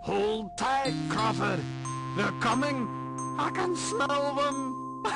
Hold tight, Crawford. They're coming. I can smell them. Look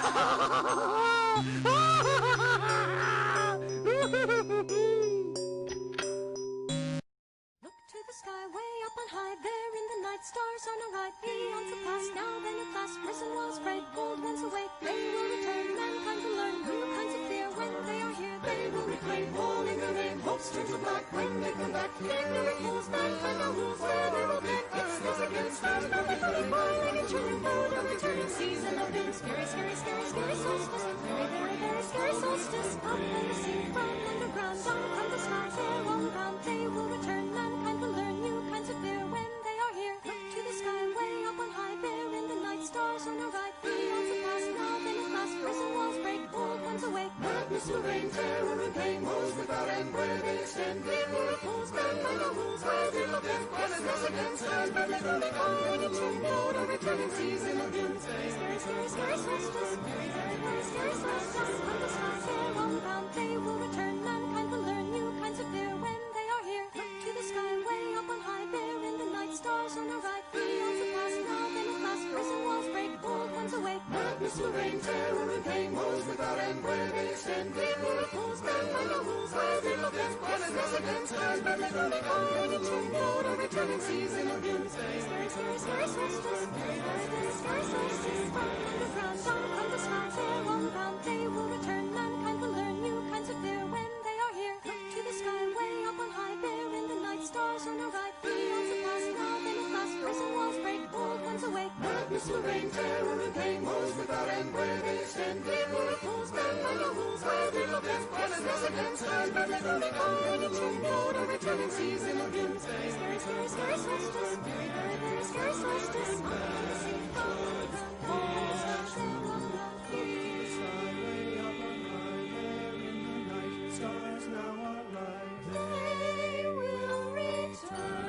to the sky, way up on high, there in the night, stars on a ride, beyond the past, now then at last, prison walls break, old ones awake, they will return, mankind will learn new kinds of fear, when they are here, they will reclaim, all in their name, hopes turn to black, when they come back, ignorant fools, mankind are rules, where they will be, it's us against stars, no returning, boiling and chilling, bold and returning, season of doom, scary, scary, scary, scary solstice, very, very, very scary solstice, up on the sea, from underground, down from the sky, they're all around, they will return, mankind will learn new kinds of fear when they are here. Look to the sky, way up on high, there in the night, stars on a ride, beyond the past, now then at last, prison walls break, old ones awake. Madness will reign, terror and pain, woes without end, where they extend, ignorant fools, mankind are rules, where they look in, questions us against, stars by the gloom, calling and tune, bold or returning, season of doom. Scary, scary, scary, scary solstice, very, very, very scary solstice, from the sky, they're all around, they will return, mankind will learn new kinds of fear when they are here. Look to the sky, way up on high, there in the night, stars on a ride, beyond the past, now then at last, prison walls break, old ones awake. Madness will reign, terror and pain, woes without end, where they extend, ignorant fools, mankind are rules, where they look in, questions us against, stars by the gloom, calling and tune, bold or returning, season of doom. Scary, scary, scary, scary solstice, very, very, very scary solstice, from underground, down from the sky, they're all around, they will return, mankind will learn new kinds of fear when they are here. Look to the sky, way up on high, there in the night, stars on a ride, beyond the past, now then at last, prison walls break, old ones awake. Madness will reign, terror and pain, woes without end, where they extend, ignorant fools, mankind are rules, where they look in, questions us against, stars by the gloom, calling and tune, bold or returning, season of doom. Scary, scary, scary, scary solstice, very, very, very scary solstice, up on the sea, from underground, all the stars, they're all around, the sky, way up on high, there in the night, stars now arise, they will return.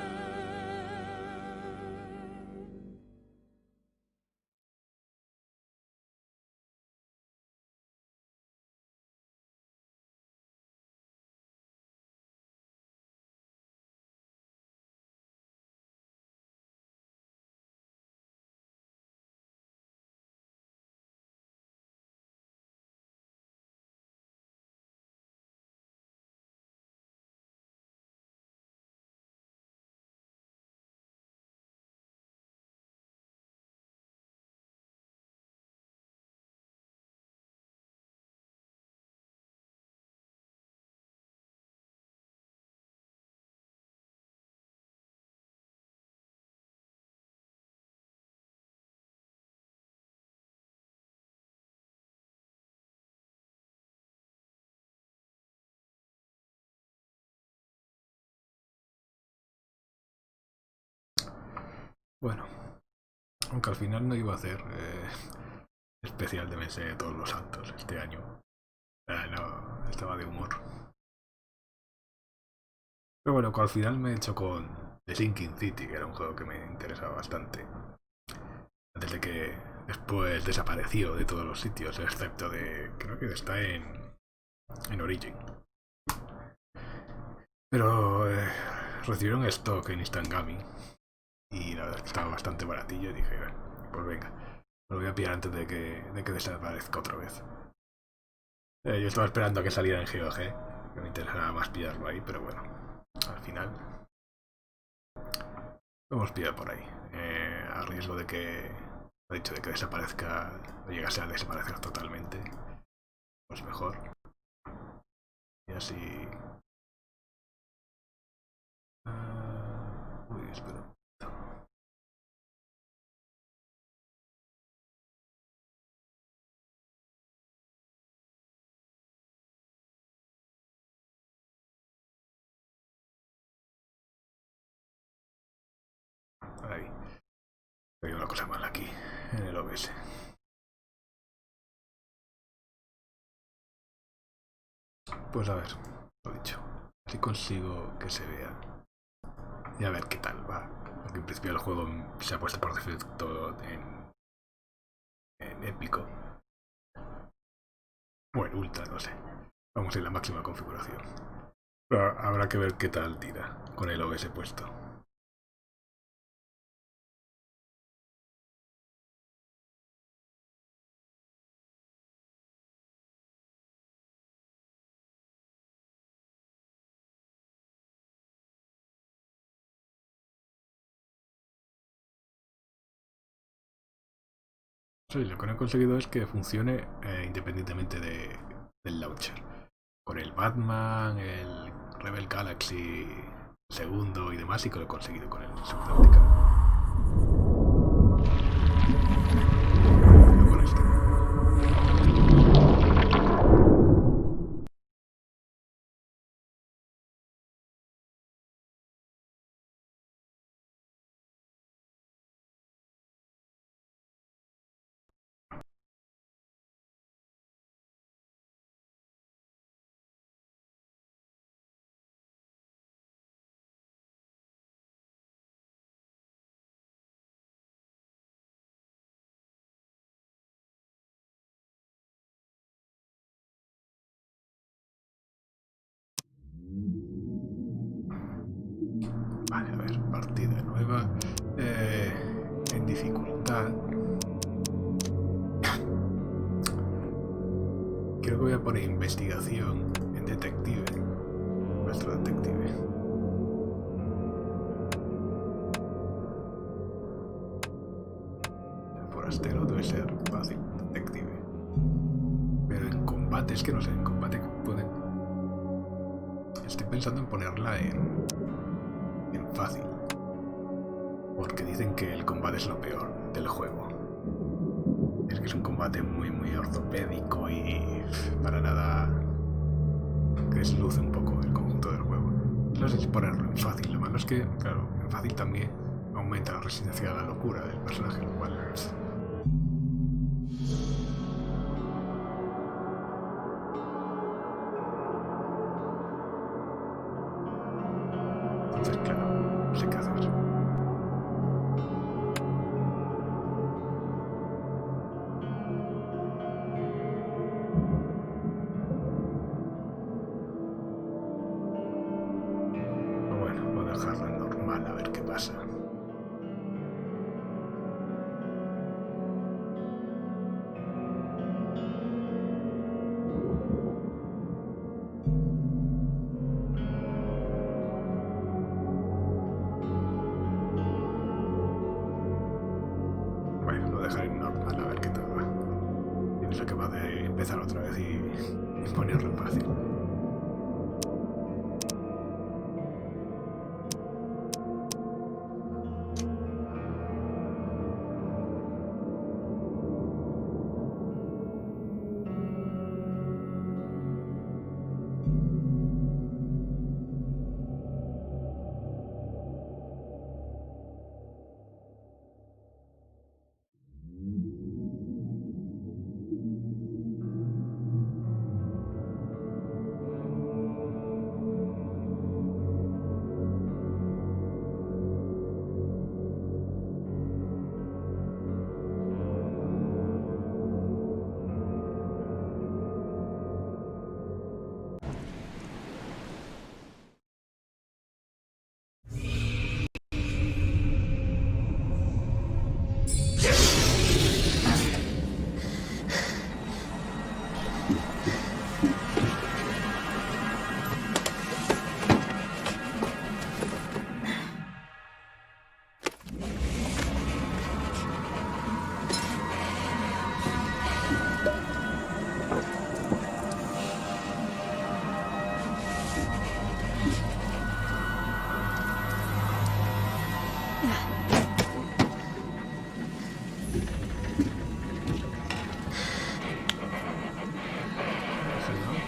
Bueno, aunque al final no iba a hacer especial de mes de todos los santos este año. No, estaba de humor. Pero bueno, al final me he hecho con The Sinking City, que era un juego que me interesaba bastante. Antes de que después desapareció de todos los sitios, excepto de... creo que está en Origin. Pero recibieron stock en Instant Gaming. Y la verdad es que estaba bastante baratillo y dije, bueno, pues venga, lo voy a pillar antes de que desaparezca otra vez. Yo estaba esperando a que saliera en GOG, que me interesaba más pillarlo ahí, pero bueno, al final lo hemos pillado por ahí. A riesgo de que, ha dicho, de que desaparezca, o llegase a desaparecer totalmente, pues mejor. Y así... uy, espera. Ahí. Hay una cosa mala aquí, en el OBS. Pues a ver, lo dicho. Si consigo que se vea. Y a ver qué tal va. Porque en principio el juego se ha puesto por defecto en épico. O en ultra, no sé. Vamos en la máxima configuración. Pero habrá que ver qué tal tira con el OBS puesto. Sí, lo que no he conseguido es que funcione independientemente del launcher. Con el Batman, el Rebel Galaxy segundo y demás, sí que lo he conseguido con el Subnautica. No con este. Vale, a ver, partida nueva. En dificultad. Creo que voy a poner investigación en detective. Nuestro detective. El forastero debe ser fácil, detective. Pero en combate, es que no sé, en combate pueden. Estoy pensando en ponerla en fácil. Porque dicen que el combate es lo peor del juego. Es que es un combate muy, muy ortopédico y para nada que desluce un poco el conjunto del juego. No sé si ponerlo en fácil. Lo malo es que, claro, en fácil también aumenta la resistencia a la locura del personaje, lo cual es... Entonces, claro, no sé qué hacer. Bueno, voy a dejarlo en normal a ver qué pasa. Bueno, lo dejaré en normal a ver qué tal va. Y no sé qué va de empezar otra vez y ponerlo en fácil.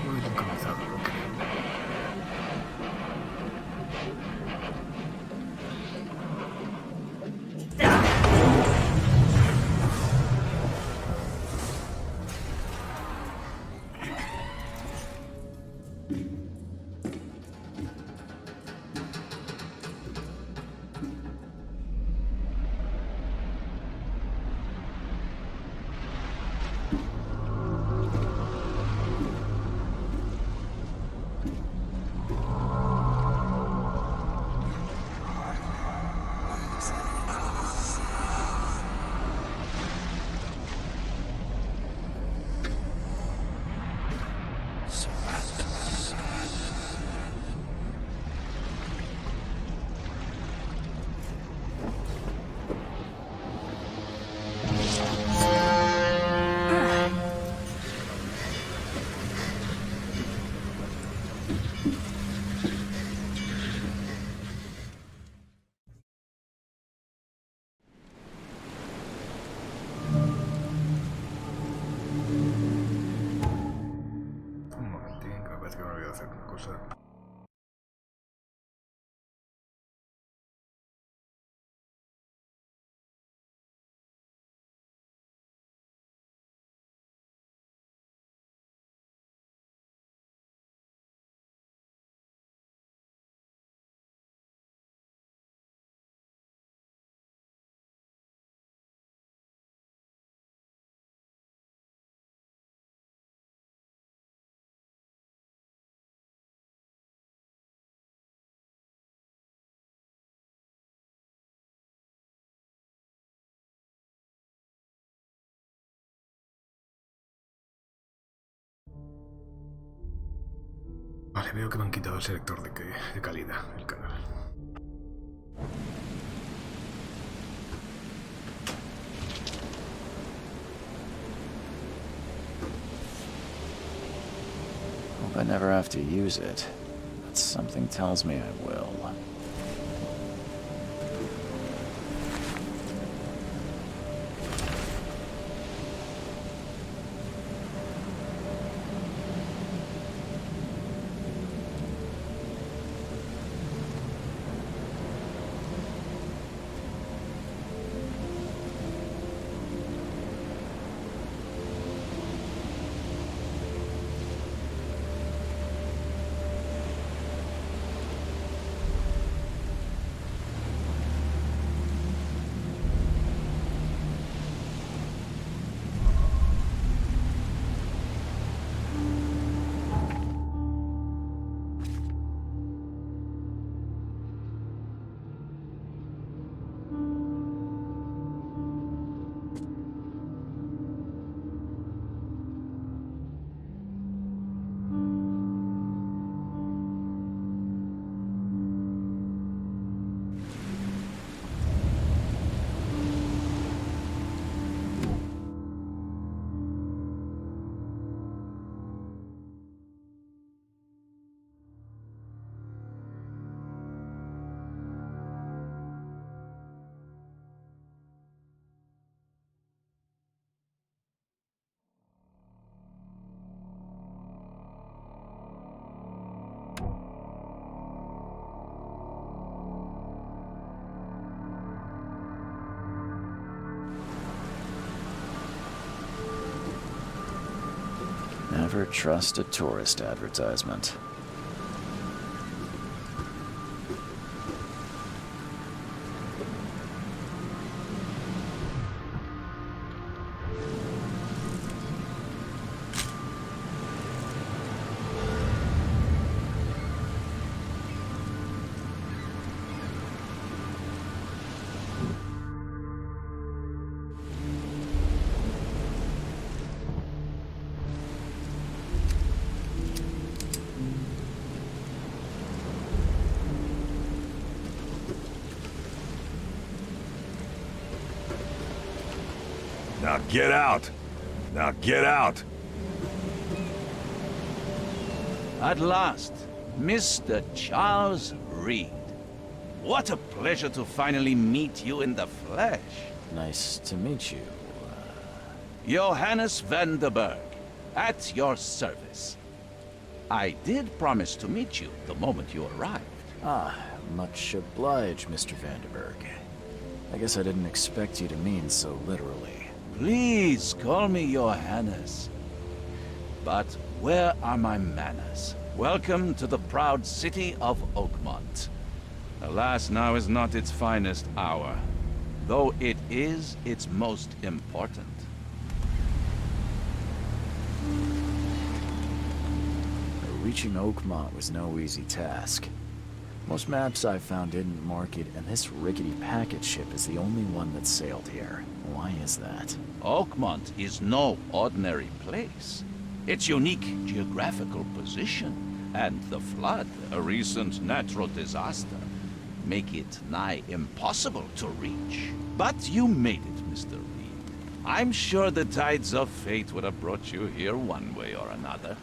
No he comenzado lo que... Vale, veo que me han quitado el selector de calidad, el canal. Hope I never have to use it, but something tells me I will. Never trust a tourist advertisement. Now get out! Now get out! At last, Mr. Charles Reed. What a pleasure to finally meet you in the flesh. Nice to meet you. Johannes van der Berg, at your service. I did promise to meet you the moment you arrived. Ah, much obliged, Mr. Vanderberg. I guess I didn't expect you to mean so literally. Please call me Johannes. But where are my manners? Welcome to the proud city of Oakmont. Alas, now is not its finest hour, though it is its most important. Reaching Oakmont was no easy task. Most maps I've found didn't mark it, and this rickety packet ship is the only one that sailed here. Why is that? Oakmont is no ordinary place. Its unique geographical position and the flood, a recent natural disaster, make it nigh impossible to reach. But you made it, Mr. Reed. I'm sure the tides of fate would have brought you here one way or another.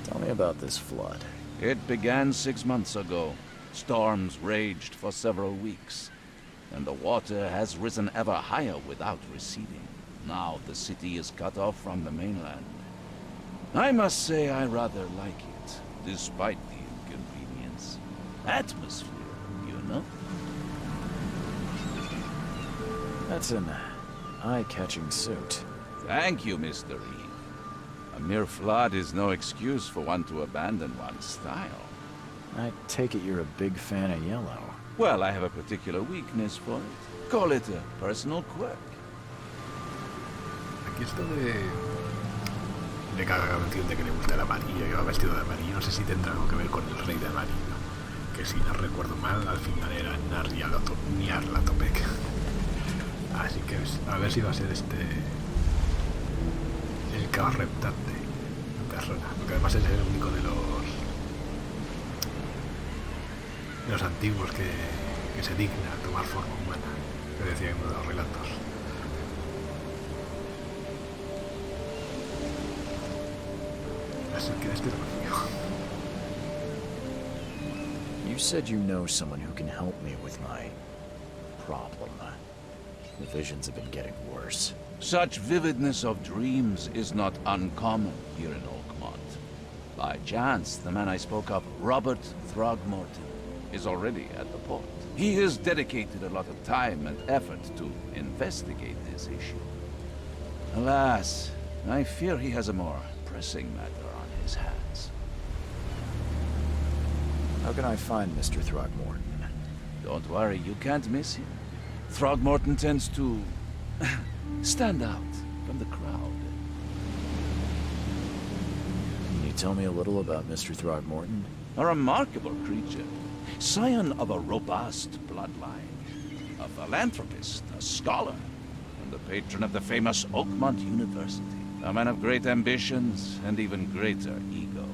Tell me about this flood. It began 6 months ago. Storms raged for several weeks, and the water has risen ever higher without receding. Now the city is cut off from the mainland. I must say I rather like it, despite the inconvenience. Atmosphere, you know? That's an eye-catching suit. Thank you, Mr. Reed. A mere flood is no excuse for one to abandon one's style. I take it you're a big fan of yellow. Well, I have a particular weakness for it. Call it a personal quirk. Aquí esto de cada canción de que le gusta el amarillo, yo vestido de amarillo, no sé si tendrá algo que ver con el rey de amarillo, que si no recuerdo mal, al final era Nyarlathotep. Así que a ver si va a ser el caos reptante. persona. Porque además es el único de los antiguos que se digna a tomar forma humana, que decía en uno de los relatos. Así que este es lo mío. You said you know someone who can help me with my problem. The visions have been getting worse. Such vividness of dreams is not uncommon here in Oakmont. By chance, the man I spoke of, Robert Throgmorton, is already at the port. He has dedicated a lot of time and effort to investigate this issue. Alas, I fear he has a more pressing matter on his hands. How can I find Mr. Throgmorton? Don't worry, you can't miss him. Throgmorton tends to stand out from the crowd. Can you tell me a little about Mr. Throgmorton? A remarkable creature, scion of a robust bloodline, a philanthropist, a scholar, and the patron of the famous Oakmont University. A man of great ambitions and even greater ego.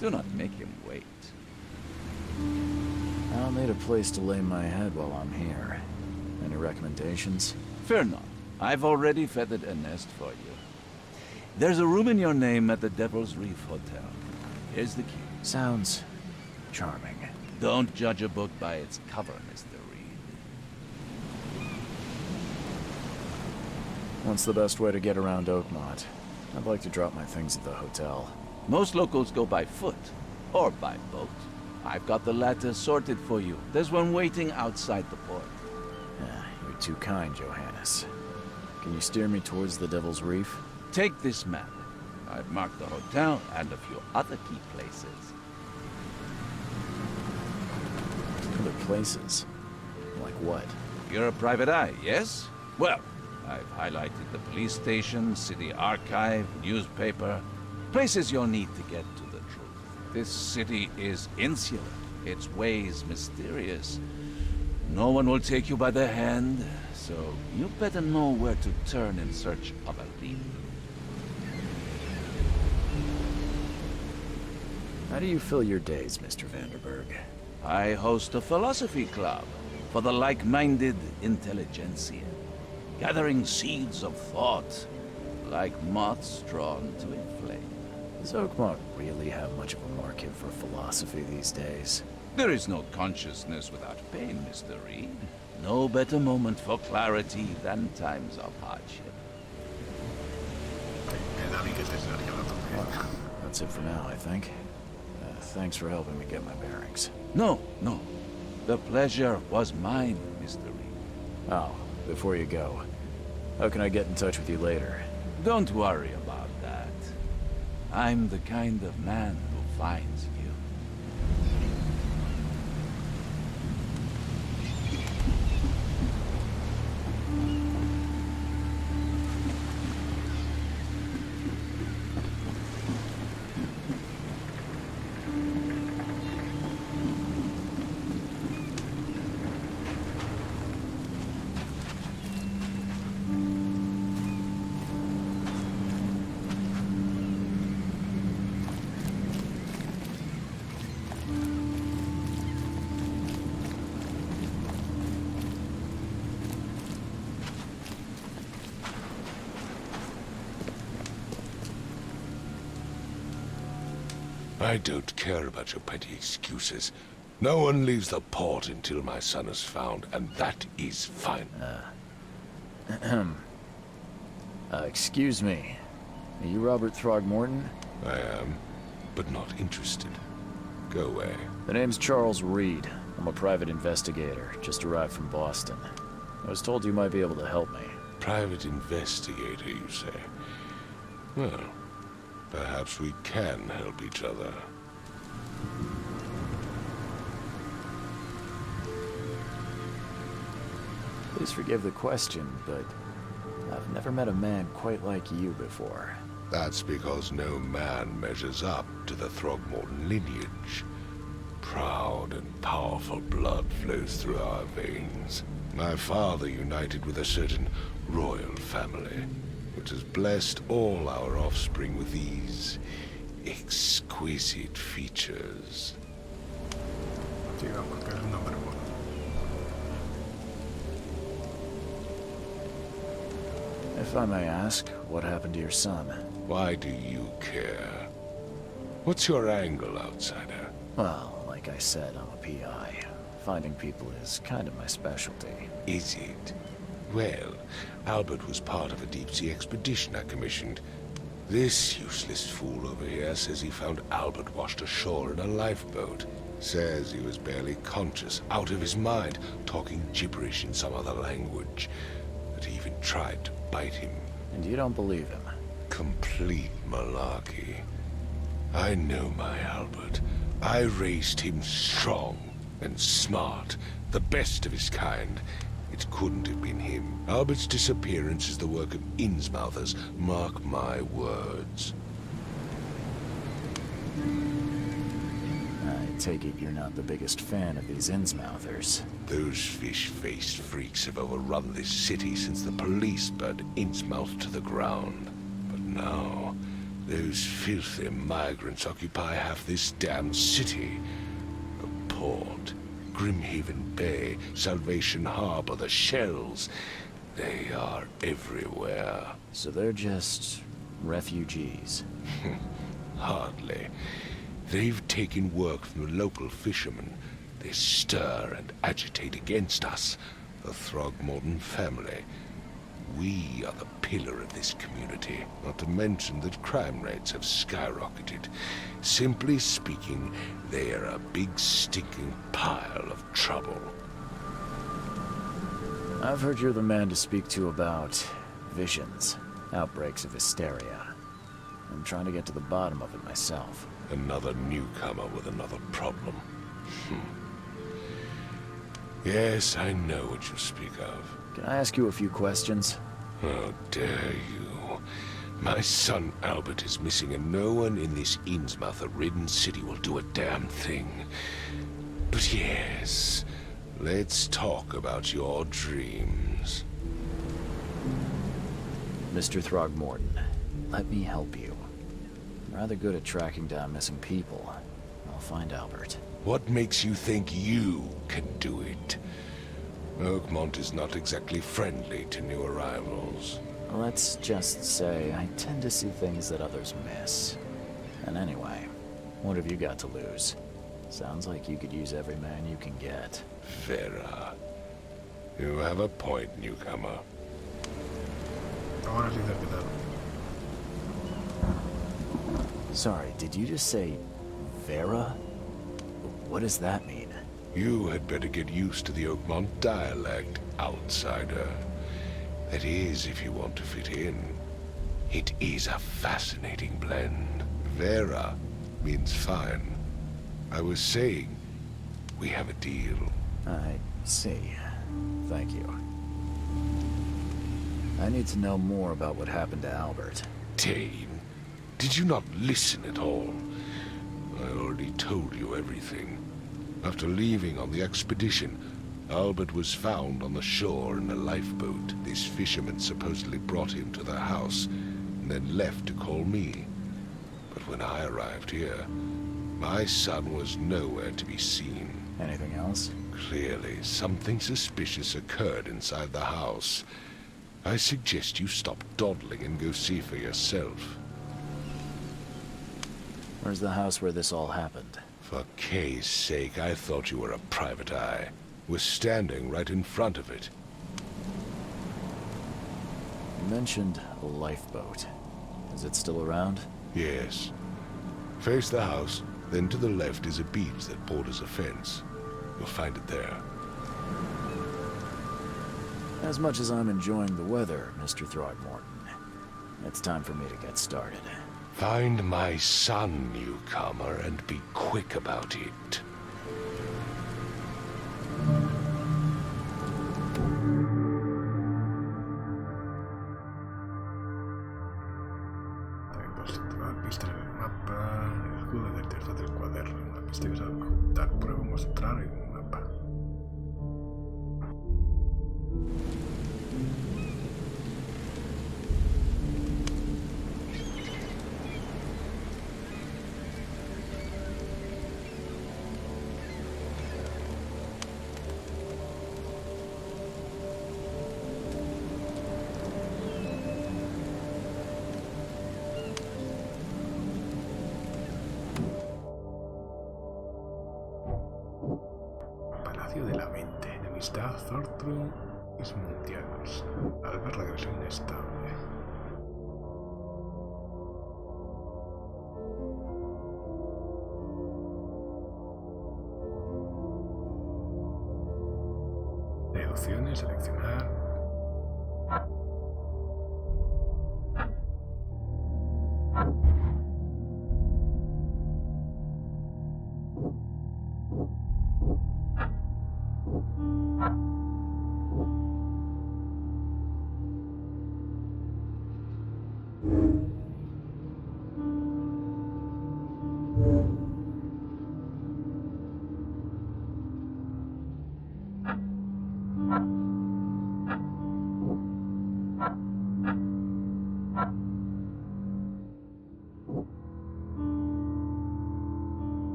Do not make him wait. I'll need a place to lay my head while I'm here. Any recommendations? Fear not. I've already feathered a nest for you. There's a room in your name at the Devil's Reef Hotel. Here's the key. Sounds charming. Don't judge a book by its cover, Mr. Reed. What's the best way to get around Oakmont? I'd like to drop my things at the hotel. Most locals go by foot, or by boat. I've got the latter sorted for you. There's one waiting outside the port. You're too kind, Johannes. Can you steer me towards the Devil's Reef? Take this map. I've marked the hotel and a few other key places. Other places? Like what? You're a private eye, yes? Well, I've highlighted the police station, city archive, newspaper, places you'll need to get to the truth. This city is insular, its ways mysterious. No one will take you by the hand, so you better know where to turn in search of a lead. How do you fill your days, Mr. Vanderberg? I host a philosophy club for the like-minded intelligentsia, gathering seeds of thought like moths drawn to a flame. Does Oakmont really have much of a market for philosophy these days? There is no consciousness without pain, Mr. Reed. No better moment for clarity than times of hardship. That's it for now, I think. Thanks for helping me get my bearings. No. The pleasure was mine, Mr. Reed. Oh, before you go, how can I get in touch with you later? Don't worry about that. I'm the kind of man who finds you. I don't care about your petty excuses. No one leaves the port until my son is found, and that is fine. Excuse me. Are you Robert Throgmorton? I am, but not interested. Go away. The name's Charles Reed. I'm a private investigator, just arrived from Boston. I was told you might be able to help me. Private investigator, you say? Well, perhaps we can help each other. Please forgive the question, but I've never met a man quite like you before. That's because no man measures up to the Throgmorton lineage. Proud and powerful blood flows through our veins. My father united with a certain royal family. which has blessed all our offspring with these exquisite features. Sigamos, que es un nombre bueno. If I may ask, what happened to your son? Why do you care? What's your angle, outsider? Well, like I said, I'm a PI. Finding people is kind of my specialty. Is it? Well, Albert was part of a deep-sea expedition I commissioned. This useless fool over here says he found Albert washed ashore in a lifeboat. Says he was barely conscious, out of his mind, talking gibberish in some other language. That he even tried to bite him. And you don't believe him? Complete malarkey. I know my Albert. I raised him strong and smart, the best of his kind. It couldn't have been him. Albert's disappearance is the work of Innsmouthers, mark my words. I take it you're not the biggest fan of these Innsmouthers. Those fish-faced freaks have overrun this city since the police burned Innsmouth to the ground. But now, those filthy migrants occupy half this damned city. The port, Grimhaven Bay, Salvation Harbor, the shells. They are everywhere. So they're just refugees. Hardly. They've taken work from the local fishermen. They stir and agitate against us, the Throgmorton family. We are the pillar of this community, not to mention that crime rates have skyrocketed. Simply speaking, they are a big stinking pile of trouble. I've heard you're the man to speak to about visions, outbreaks of hysteria. I'm trying to get to the bottom of it myself. Another newcomer with another problem. Yes, I know what you speak of. Can I ask you a few questions? How dare you? My son Albert is missing, and no one in this Innsmouth-ridden city will do a damn thing. But yes, let's talk about your dreams. Mr. Throgmorton, let me help you. I'm rather good at tracking down missing people. I'll find Albert. What makes you think you can do it? Oakmont is not exactly friendly to new arrivals. Let's just say I tend to see things that others miss. And anyway, what have you got to lose? Sounds like you could use every man you can get. Vera, you have a point, newcomer. Ahora sí te he quedado. Sorry, did you just say Vera? What does that mean? You had better get used to the Oakmont dialect, outsider. That is, if you want to fit in. It is a fascinating blend. Vera means fine. I was saying, we have a deal. I see. Thank you. I need to know more about what happened to Albert. Dane, did you not listen at all? I already told you everything. After leaving on the expedition, Albert was found on the shore in a lifeboat. This fisherman supposedly brought him to their house, and then left to call me. But when I arrived here, my son was nowhere to be seen. Anything else? Clearly, something suspicious occurred inside the house. I suggest you stop dawdling and go see for yourself. Where's the house where this all happened? For Kay's sake, I thought you were a private eye. We're standing right in front of it. You mentioned a lifeboat. Is it still around? Yes. Face the house, then to the left is a beach that borders a fence. You'll find it there. As much as I'm enjoying the weather, Mr. Throgmorton, it's time for me to get started. Find my son, newcomer, and be quick about it. Tenemos la pista en el mapa, el escudo del texto del cuaderno, una pista que se va a juntar, prueba mostrar en un mapa. Espacio de la mente. Enemistad, Thortrum, Ismundianos. Alba regresó inestable. Deducciones, seleccionar.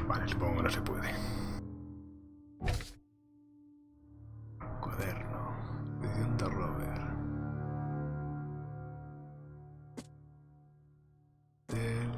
Vale, supongo que no se puede. Cuaderno. Edición de Robert. Del...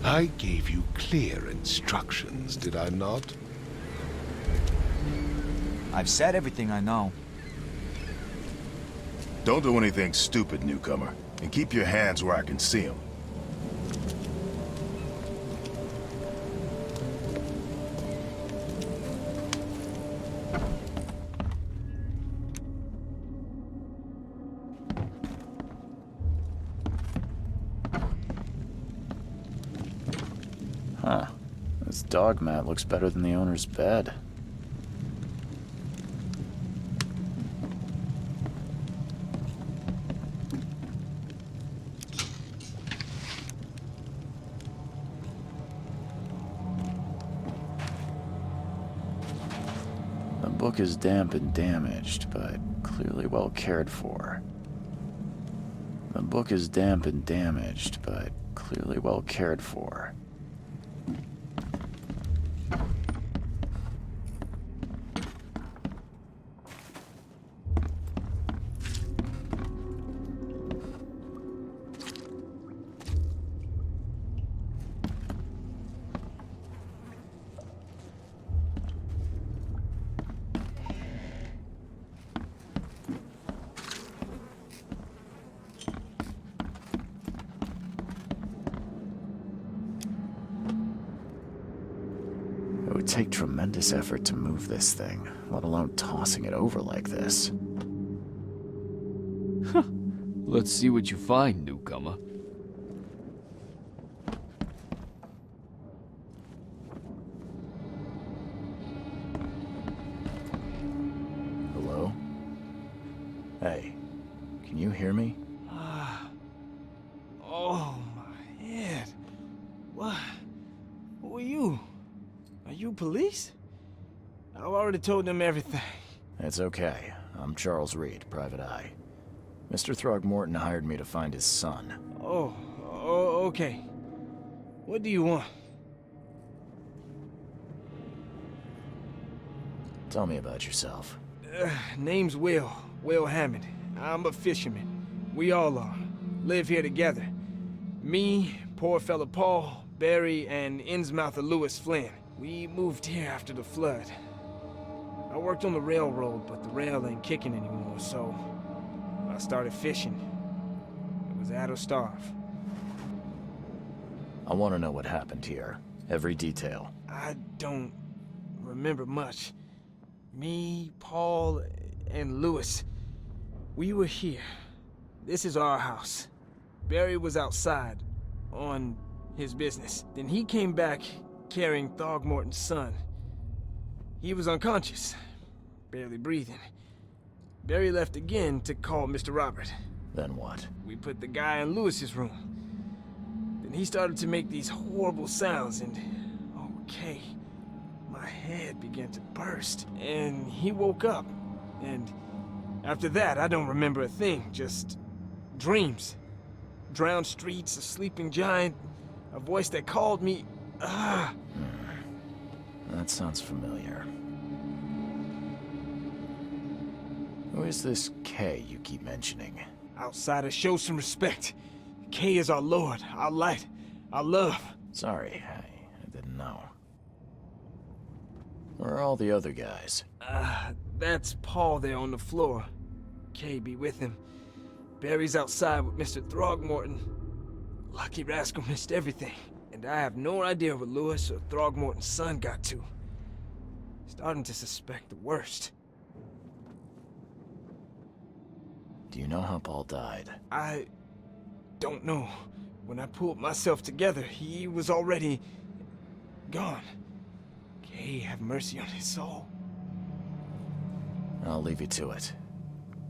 I gave you clear instructions, did I not? I've said everything I know. Don't do anything stupid, newcomer. And keep your hands where I can see them. Huh. This dog mat looks better than the owner's bed. The book is damp and damaged, but clearly well cared for. The book is damp and damaged, but clearly well cared for. It would take tremendous effort to move this thing, let alone tossing it over like this. Let's see what you find, newcomer. Hello? Hey, can you hear me? Oh, my head. What? Who are you? Are you police? I've already told them everything. It's okay. I'm Charles Reed, Private Eye. Mr. Throgmorton hired me to find his son. Oh, okay. What do you want? Tell me about yourself. Name's Will Hammond. I'm a fisherman. We all are. Live here together. Me, poor fella Paul, Barry, and Innsmouther Lewis Flynn. We moved here after the flood. I worked on the railroad, but the rail ain't kicking anymore, so I started fishing. It was at or starve. I want to know what happened here. Every detail. I don't remember much. Me, Paul, and Lewis, we were here. This is our house. Barry was outside, on his business. Then he came back carrying Throgmorton's son. He was unconscious, barely breathing. Barry left again to call Mr. Robert. Then what? We put the guy in Lewis's room. Then he started to make these horrible sounds and... okay, my head began to burst. And he woke up. And after that, I don't remember a thing, just dreams. Drowned streets, a sleeping giant, a voice that called me... That sounds familiar. Who is this K you keep mentioning? Outsiders, show some respect. K is our lord, our light, our love. Sorry, I didn't know. Where are all the other guys? That's Paul there on the floor. K be with him. Barry's outside with Mr. Throgmorton. Lucky rascal missed everything. And I have no idea what Lewis or Throgmorton's son got to. Starting to suspect the worst. Do you know how Paul died? I don't know. When I pulled myself together, he was already gone. Kay, have mercy on his soul. I'll leave you to it.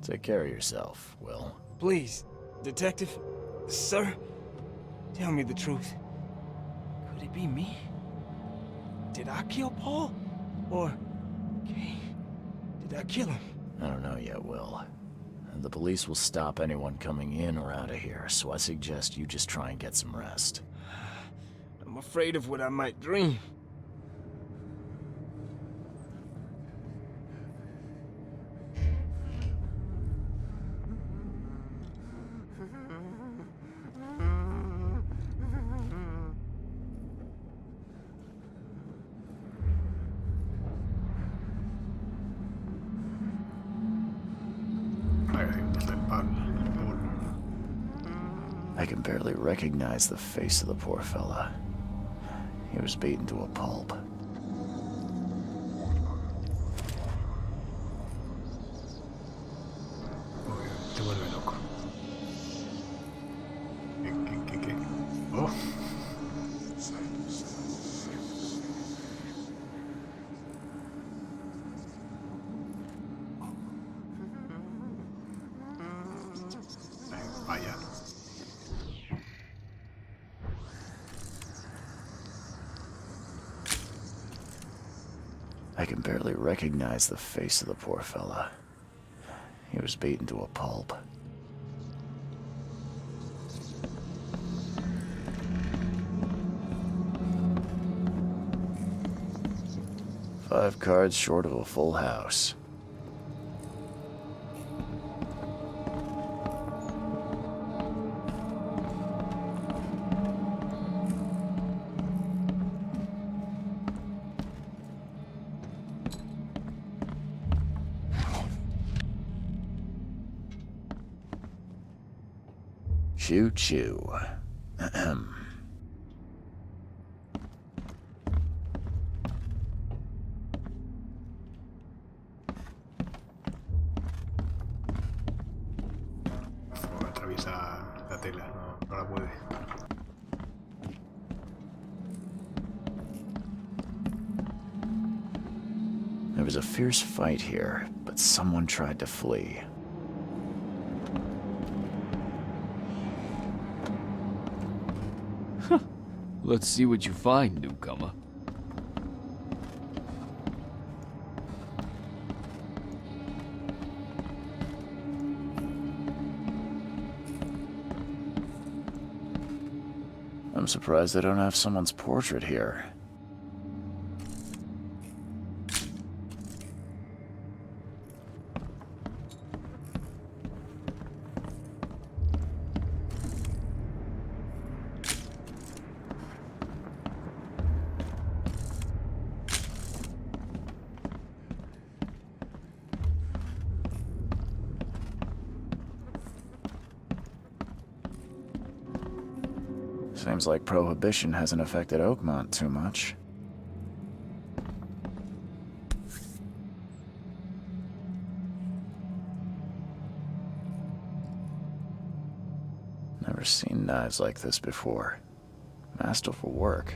Take care of yourself, Will. Please, Detective, sir, tell me the truth. Could it be me? Did I kill Paul? Or, Kay, did I kill him? I don't know yet, Will. The police will stop anyone coming in or out of here, so I suggest you just try and get some rest. I'm afraid of what I might dream. I can barely recognize the face of the poor fella. He was beaten to a pulp. Te vuelve loco. ¿Qué? Oh. Vaya. I can barely recognize the face of the poor fella. He was beaten to a pulp. Five cards short of a full house. Choo-choo. Ahem. Atraviesa la tela, no la puede. There was a fierce fight here, but someone tried to flee. Let's see what you find, newcomer. I'm surprised they don't have someone's portrait here. Seems like Prohibition hasn't affected Oakmont too much. Never seen knives like this before. Masterful work.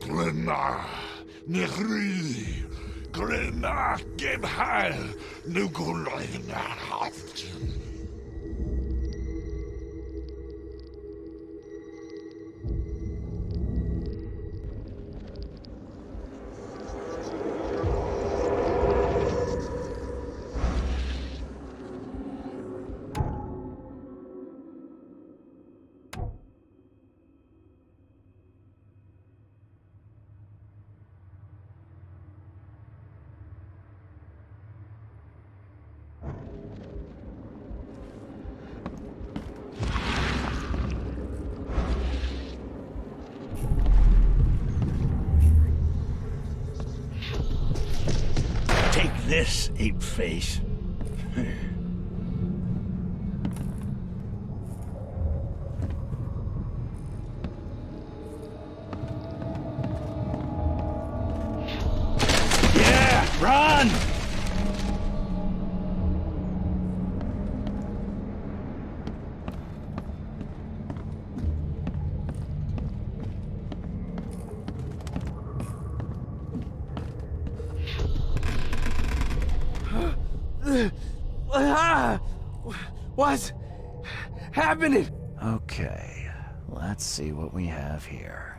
Glenna, Nehri, Glenna, Gebhal, Nugulina, Haftin. This, ape face. Yeah, run! What's happening? Okay, let's see what we have here.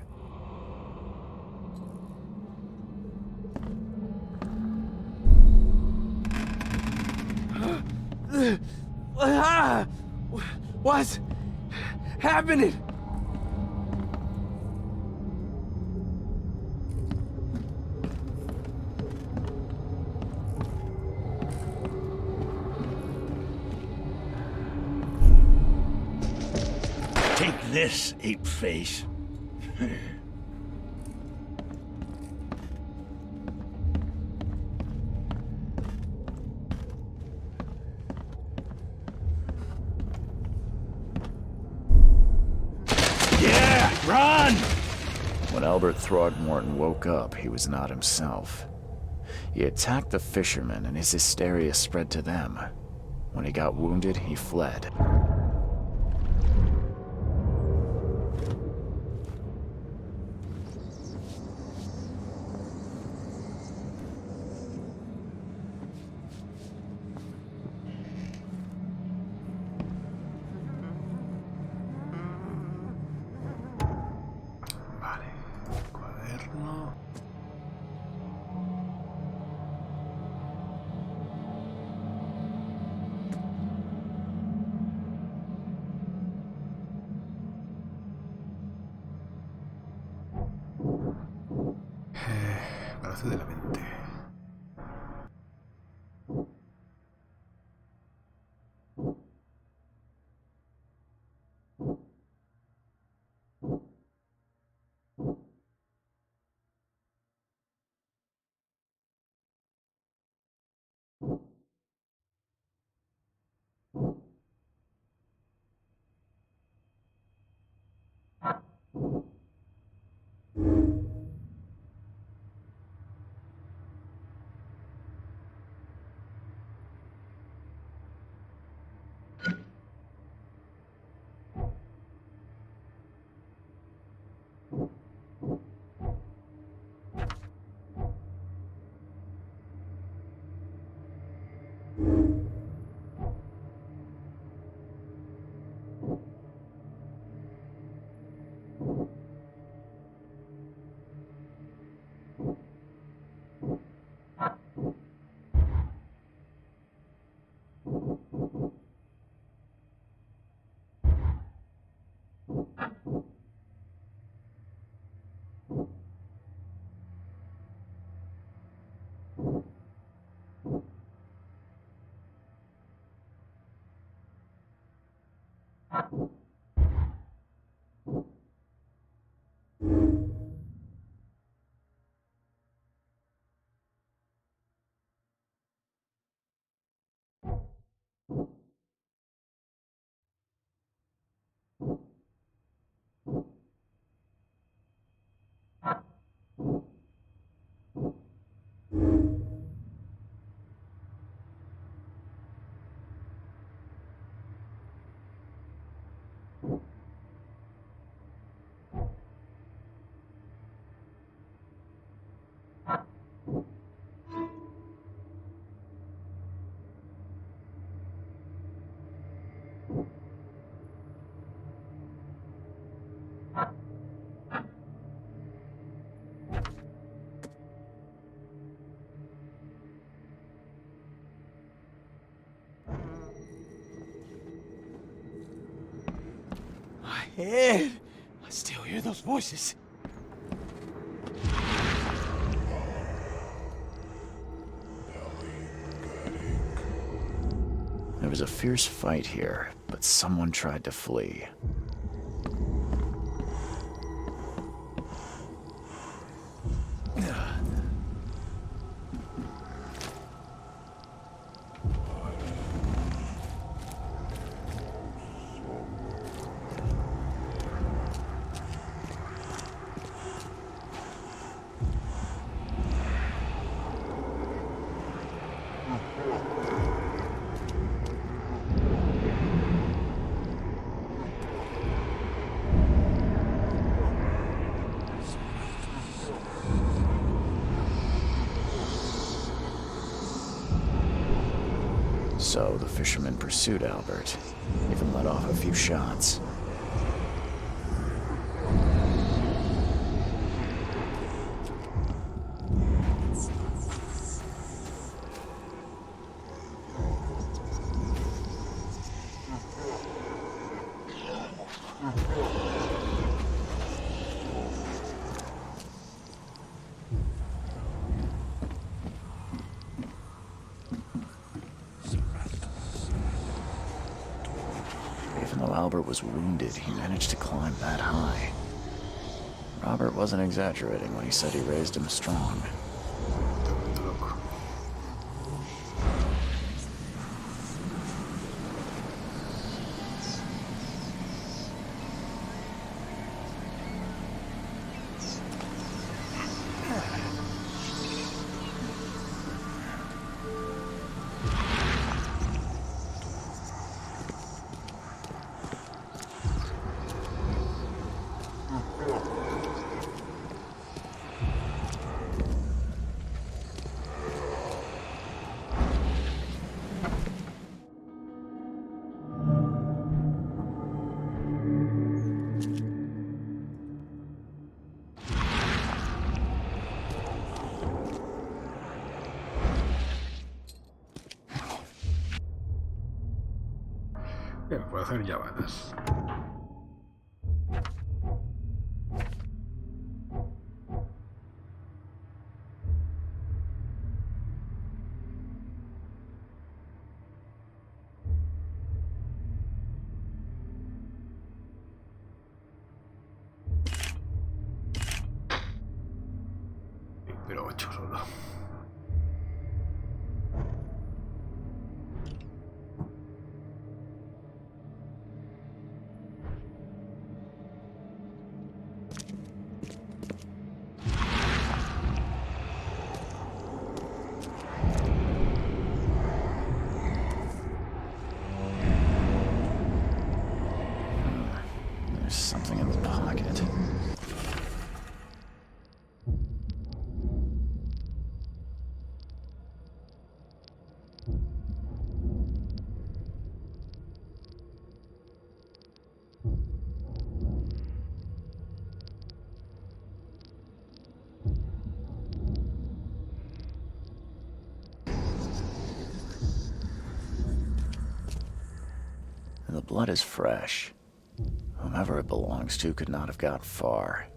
What's happening? Take this, ape face. Yeah, run! When Albert Throgmorton woke up, he was not himself. He attacked the fishermen, and his hysteria spread to them. When he got wounded, he fled. Vale, cuaderno. Palacio de la mente. head. I still hear those voices. There was a fierce fight here, but someone tried to flee. So the fisherman pursued Albert, even let off a few shots. Even though Albert was wounded, he managed to climb that high. Robert wasn't exaggerating when he said he raised him strong. Bien, puedo hacer llamadas. Pero 8 solo. There's something in the pocket. The blood is fresh. Whomever it belongs to could not have got far.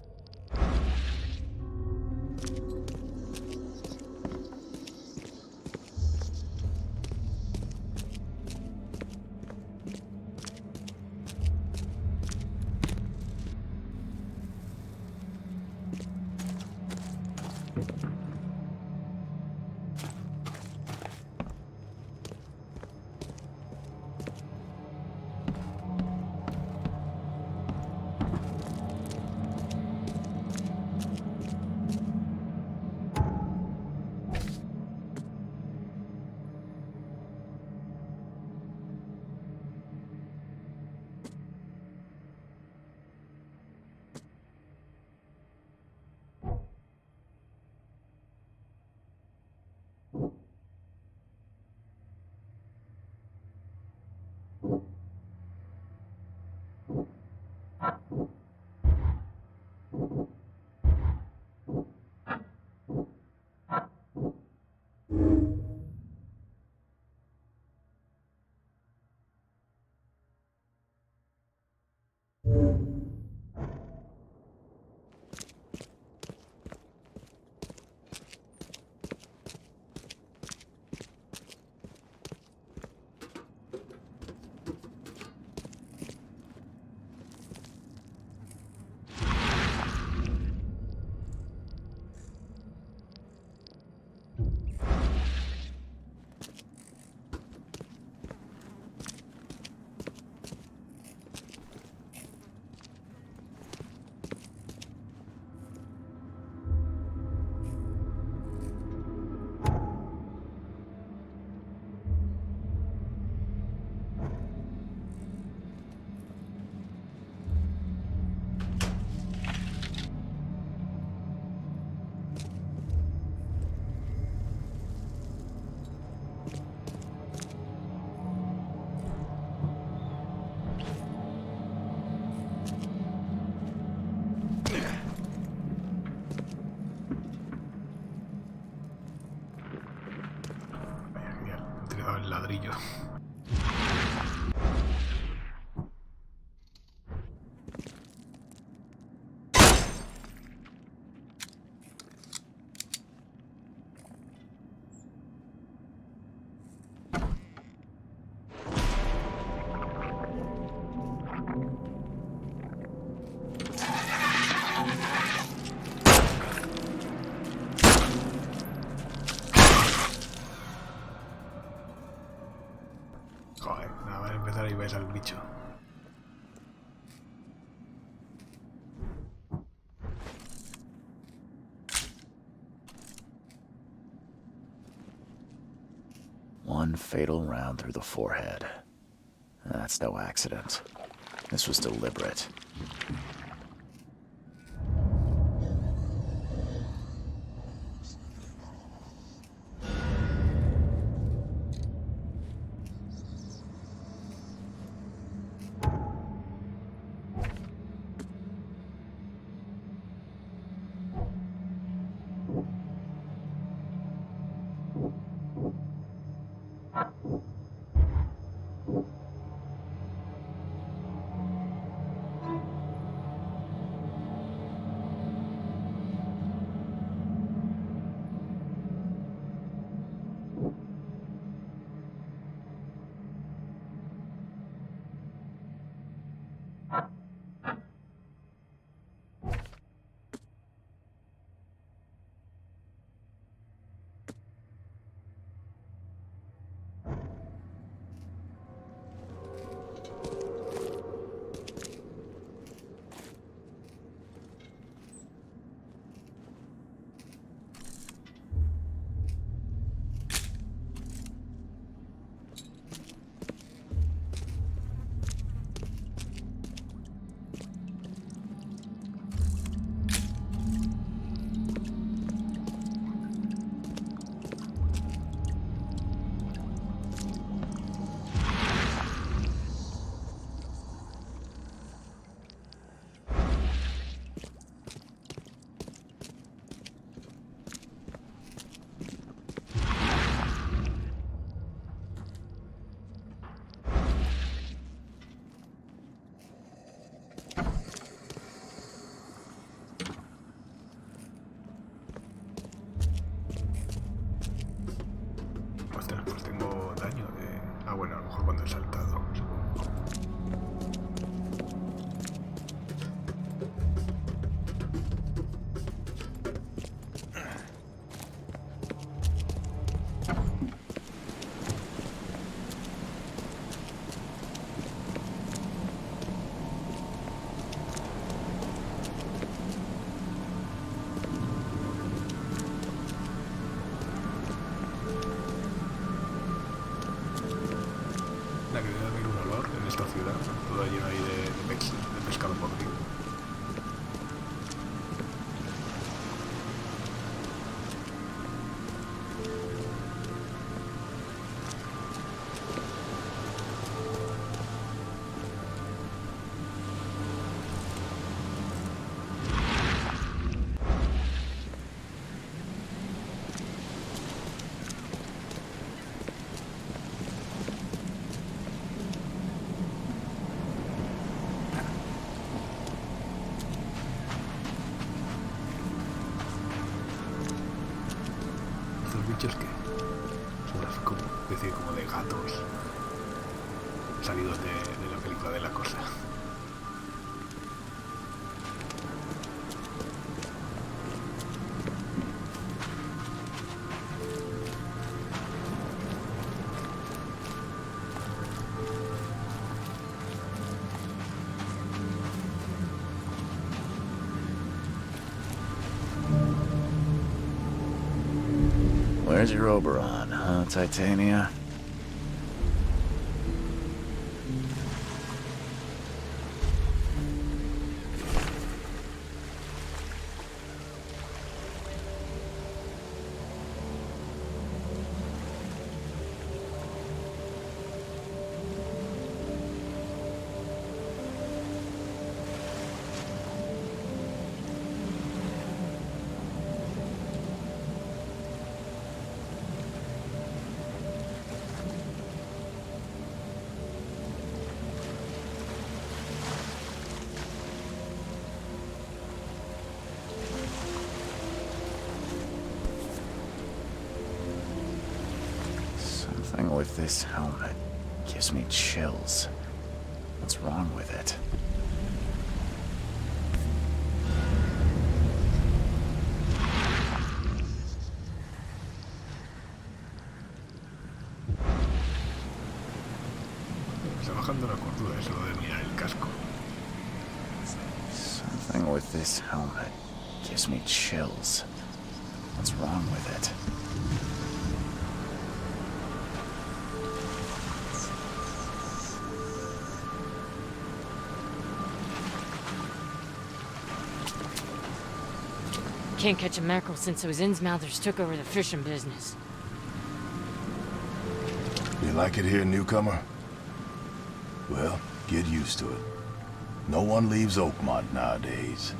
utilizaba el ladrillo. Joder, nada más empezar y ves al bicho. One fatal round through the forehead. That's no accident. This was deliberate. Ostras, pues tengo daño de... Ah, bueno, a lo mejor cuando he saltado, supongo. La que debe haber un olor en esta ciudad, todo lleno ahí de pescado podrido. Estos bichos que son así como especie como de gatos salidos de la película de La Cosa. Where's your Oberon, huh, Titania? Something with this helmet gives me chills. What's wrong with it? Está bajando la cordura eso de mirar el casco. Something with this helmet gives me chills. What's wrong with it? Can't catch a mackerel since those Innsmouthers took over the fishing business. You like it here, newcomer? Well, get used to it. No one leaves Oakmont nowadays.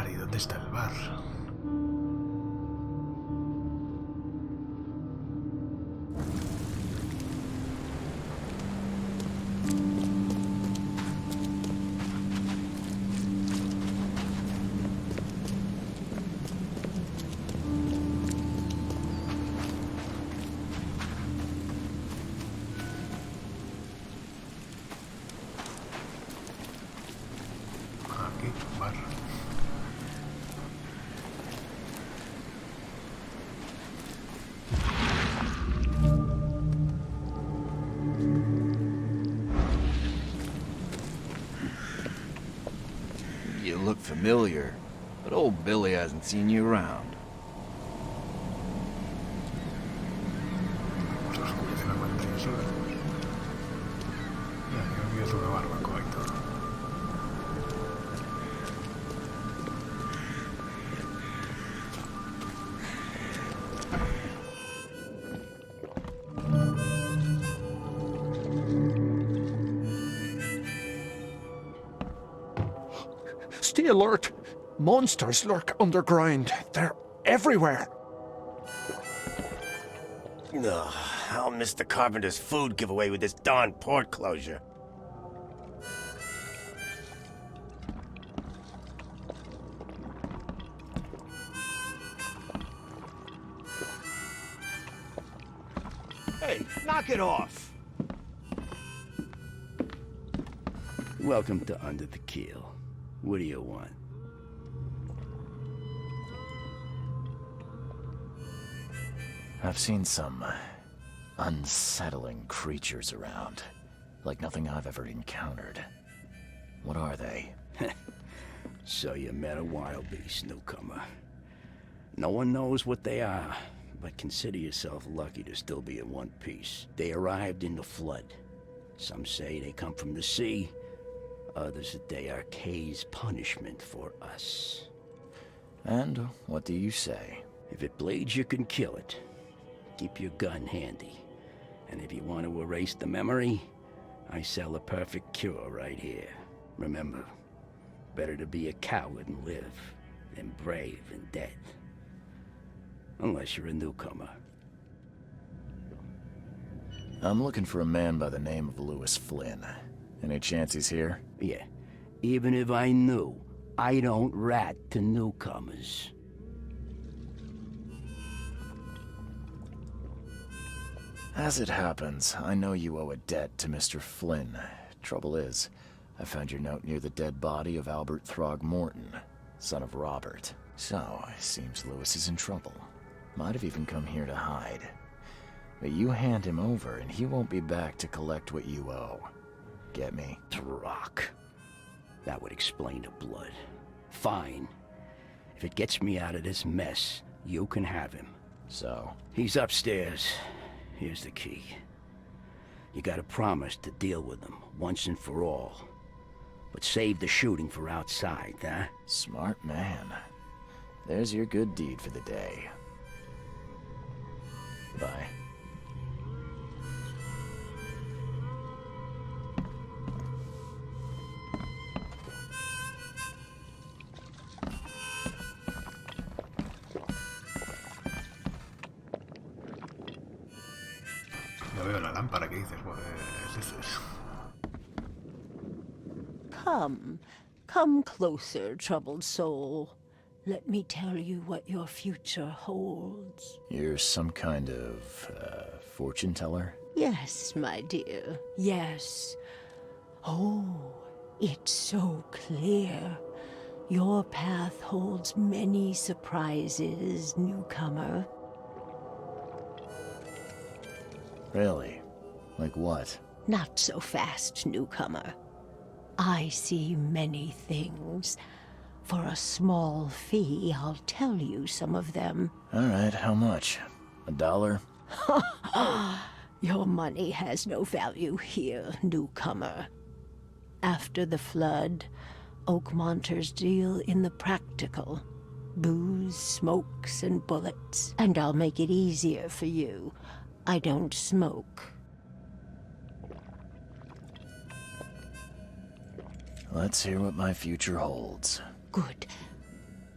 ¿Y dónde está el bar? Aquí, bar. You look familiar, but old Billy hasn't seen you around. Stay alert! Monsters lurk underground. They're everywhere. Ugh, I'll miss the carpenter's food giveaway with this darn port closure. Hey, knock it off! Welcome to Under the Keel. What do you want? I've seen some unsettling creatures around, like nothing I've ever encountered. What are they? So you met a wild beast, newcomer. No one knows what they are, but consider yourself lucky to still be in one piece. They arrived in the flood. Some say they come from the sea. Others that they are Kay's punishment for us. And what do you say? If it bleeds, you can kill it. Keep your gun handy. And if you want to erase the memory, I sell a perfect cure right here. Remember, better to be a coward and live than brave and dead. Unless you're a newcomer. I'm looking for a man by the name of Lewis Flynn. Any chance he's here? Yeah. Even if I knew, I don't rat to newcomers. As it happens, I know you owe a debt to Mr. Flynn. Trouble is, I found your note near the dead body of Albert Throgmorton, son of Robert. So, it seems Lewis is in trouble. Might have even come here to hide. But you hand him over and he won't be back to collect what you owe. Get me? Throck. That would explain the blood. Fine. If it gets me out of this mess, you can have him. So? He's upstairs. Here's the key. You gotta promise to deal with him, once and for all. But save the shooting for outside, huh? Smart man. There's your good deed for the day. Bye. No veo la lámpara, ¿qué dices? Pues, dices. Come closer, troubled soul. Let me tell you what your future holds. You're some kind of, fortune teller? Yes, my dear, yes. Oh, it's so clear. Your path holds many surprises, newcomer. Really? Like what? Not so fast, newcomer. I see many things. For a small fee, I'll tell you some of them. All right, how much? $1? Your money has no value here, newcomer. After the flood, Oakmonters deal in the practical. Booze, smokes, and bullets. And I'll make it easier for you. I don't smoke. Let's hear what my future holds. Good.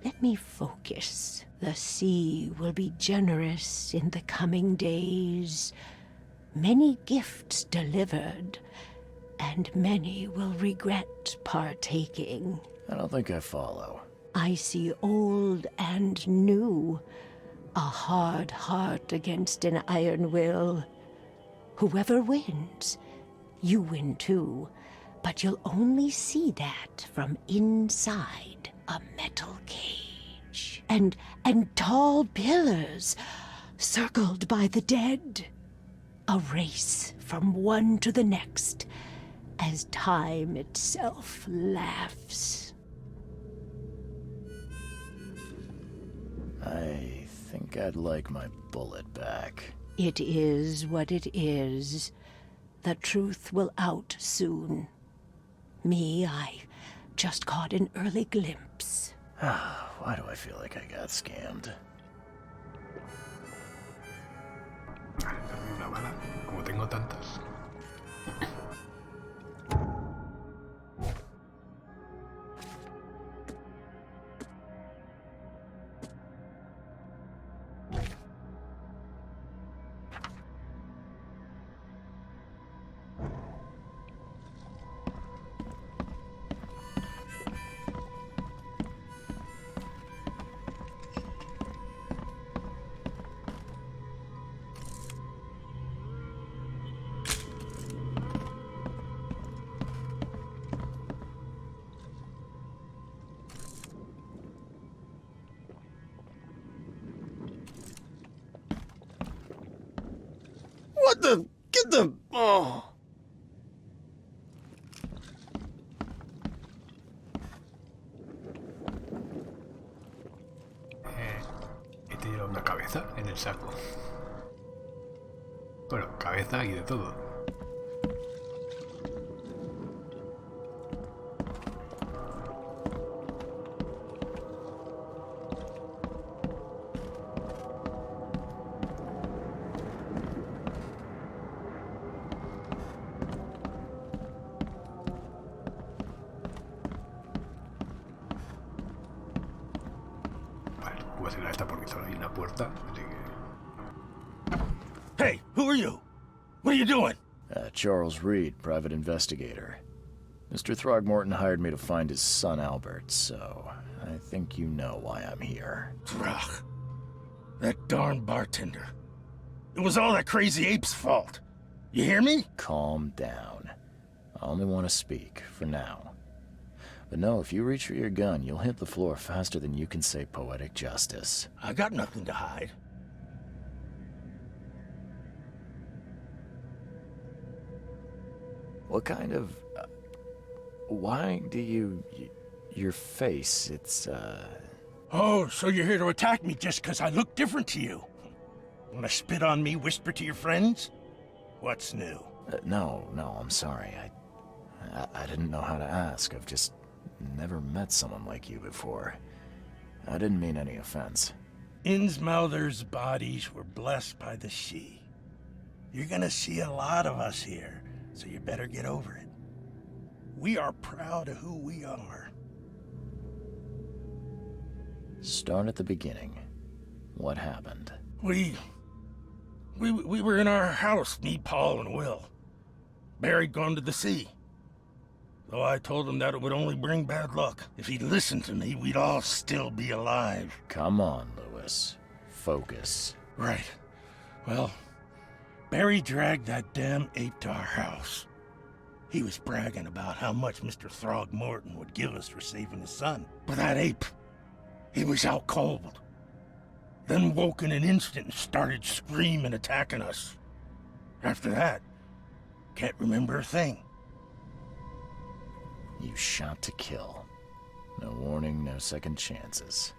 Let me focus. The sea will be generous in the coming days. Many gifts delivered, and many will regret partaking. I don't think I follow. I see old and new. A hard heart against an iron will. Whoever wins, you win too. But you'll only see that from inside a metal cage. And tall pillars, circled by the dead. A race from one to the next, as time itself laughs. I think I'd like my bullet back. It is what it is. The truth will out soon. Me, I just caught an early glimpse. Why do I feel like I got scammed? Una bala, como tengo tantas. What the? Get the... Oh. He tirado una cabeza en el saco. Bueno, cabeza y de todo. Pues era esta porque solo hay una puerta, así que... Hey, who are you? What are you doing? Charles Reed, private investigator. Mr. Throgmorton hired me to find his son Albert, so I think you know why I'm here. Throg. That darn bartender. It was all that crazy ape's fault. You hear me? Calm down. I only want to speak, for now. But no, if you reach for your gun, you'll hit the floor faster than you can say poetic justice. I got nothing to hide. What kind of... why do you... your face, it's, Oh, so you're here to attack me just because I look different to you? Want to spit on me, whisper to your friends? What's new? No, I'm sorry. I didn't know how to ask. I've just never met someone like you before. I didn't mean any offense. Innsmouther's bodies were blessed by the She. You're gonna see a lot of us here, so you better get over it. We are proud of who we are. Start at the beginning. What happened? We were in our house, me, Paul, and Will. Barry'd gone to the sea. Though I told him that it would only bring bad luck. If he'd listened to me, we'd all still be alive. Come on, Lewis. Focus. Right. Well, Barry dragged that damn ape to our house. He was bragging about how much Mr. Throgmorton would give us for saving his son. But that ape, he was out cold. Then woke in an instant and started screaming, attacking us. After that, can't remember a thing. You shot to kill. No warning, no second chances.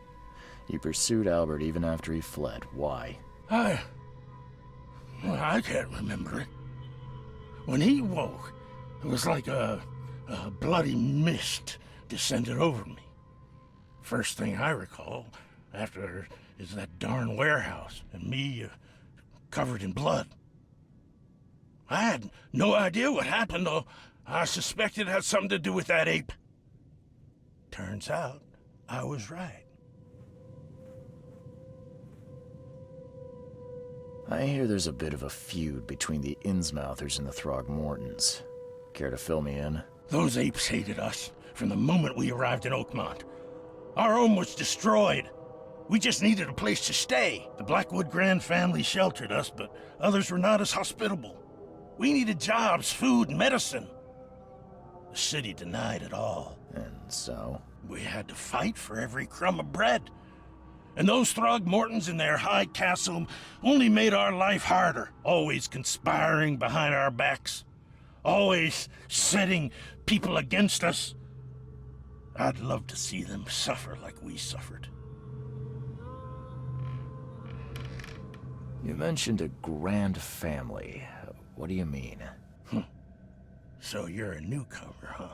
You pursued Albert even after he fled. Why? I can't remember it. When he woke, it was like a bloody mist descended over me. First thing I recall after is that darn warehouse and me covered in blood. I had no idea what happened, though. I suspected it had something to do with that ape. Turns out, I was right. I hear there's a bit of a feud between the Innsmouthers and the Throgmortons. Care to fill me in? Those apes hated us from the moment we arrived in Oakmont. Our home was destroyed. We just needed a place to stay. The Blackwood Grand family sheltered us, but others were not as hospitable. We needed jobs, food, and medicine. The city denied it all. And so? We had to fight for every crumb of bread. And those Throgmortons in their high castle only made our life harder, always conspiring behind our backs, always setting people against us. I'd love to see them suffer like we suffered. You mentioned a grand family. What do you mean? So you're a newcomer, huh?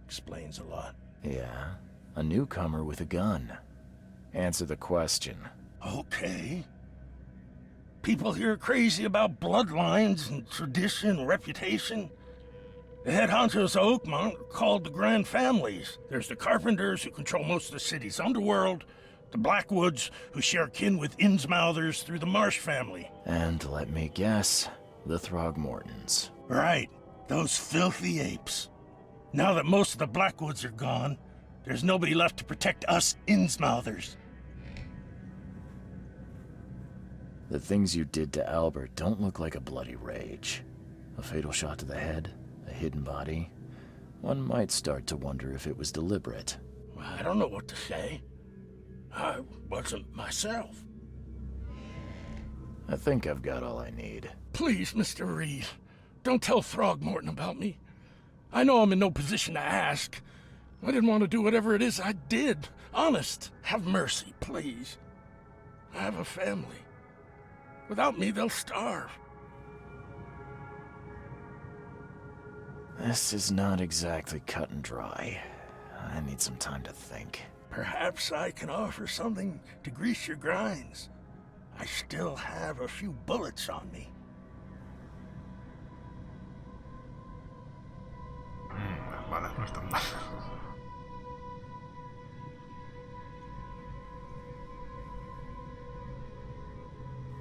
Explains a lot. Yeah, a newcomer with a gun. Answer the question. Okay. People here are crazy about bloodlines and tradition and reputation. The head honchos of Oakmont are called the Grand Families. There's the Carpenters, who control most of the city's underworld, the Blackwoods, who share kin with Innsmouthers through the Marsh family. And let me guess, the Throgmortons. Right. Those filthy apes. Now that most of the Blackwoods are gone, there's nobody left to protect us Innsmouthers. The things you did to Albert don't look like a bloody rage. A fatal shot to the head, a hidden body. One might start to wonder if it was deliberate. I don't know what to say. I wasn't myself. I think I've got all I need. Please, Mr. Reed, don't tell Throgmorton about me. I know I'm in no position to ask. I didn't want to do whatever it is I did. Honest, have mercy, please. I have a family. Without me, they'll starve. This is not exactly cut and dry. I need some time to think. Perhaps I can offer something to grease your grinds. I still have a few bullets on me. Vale, no está mal.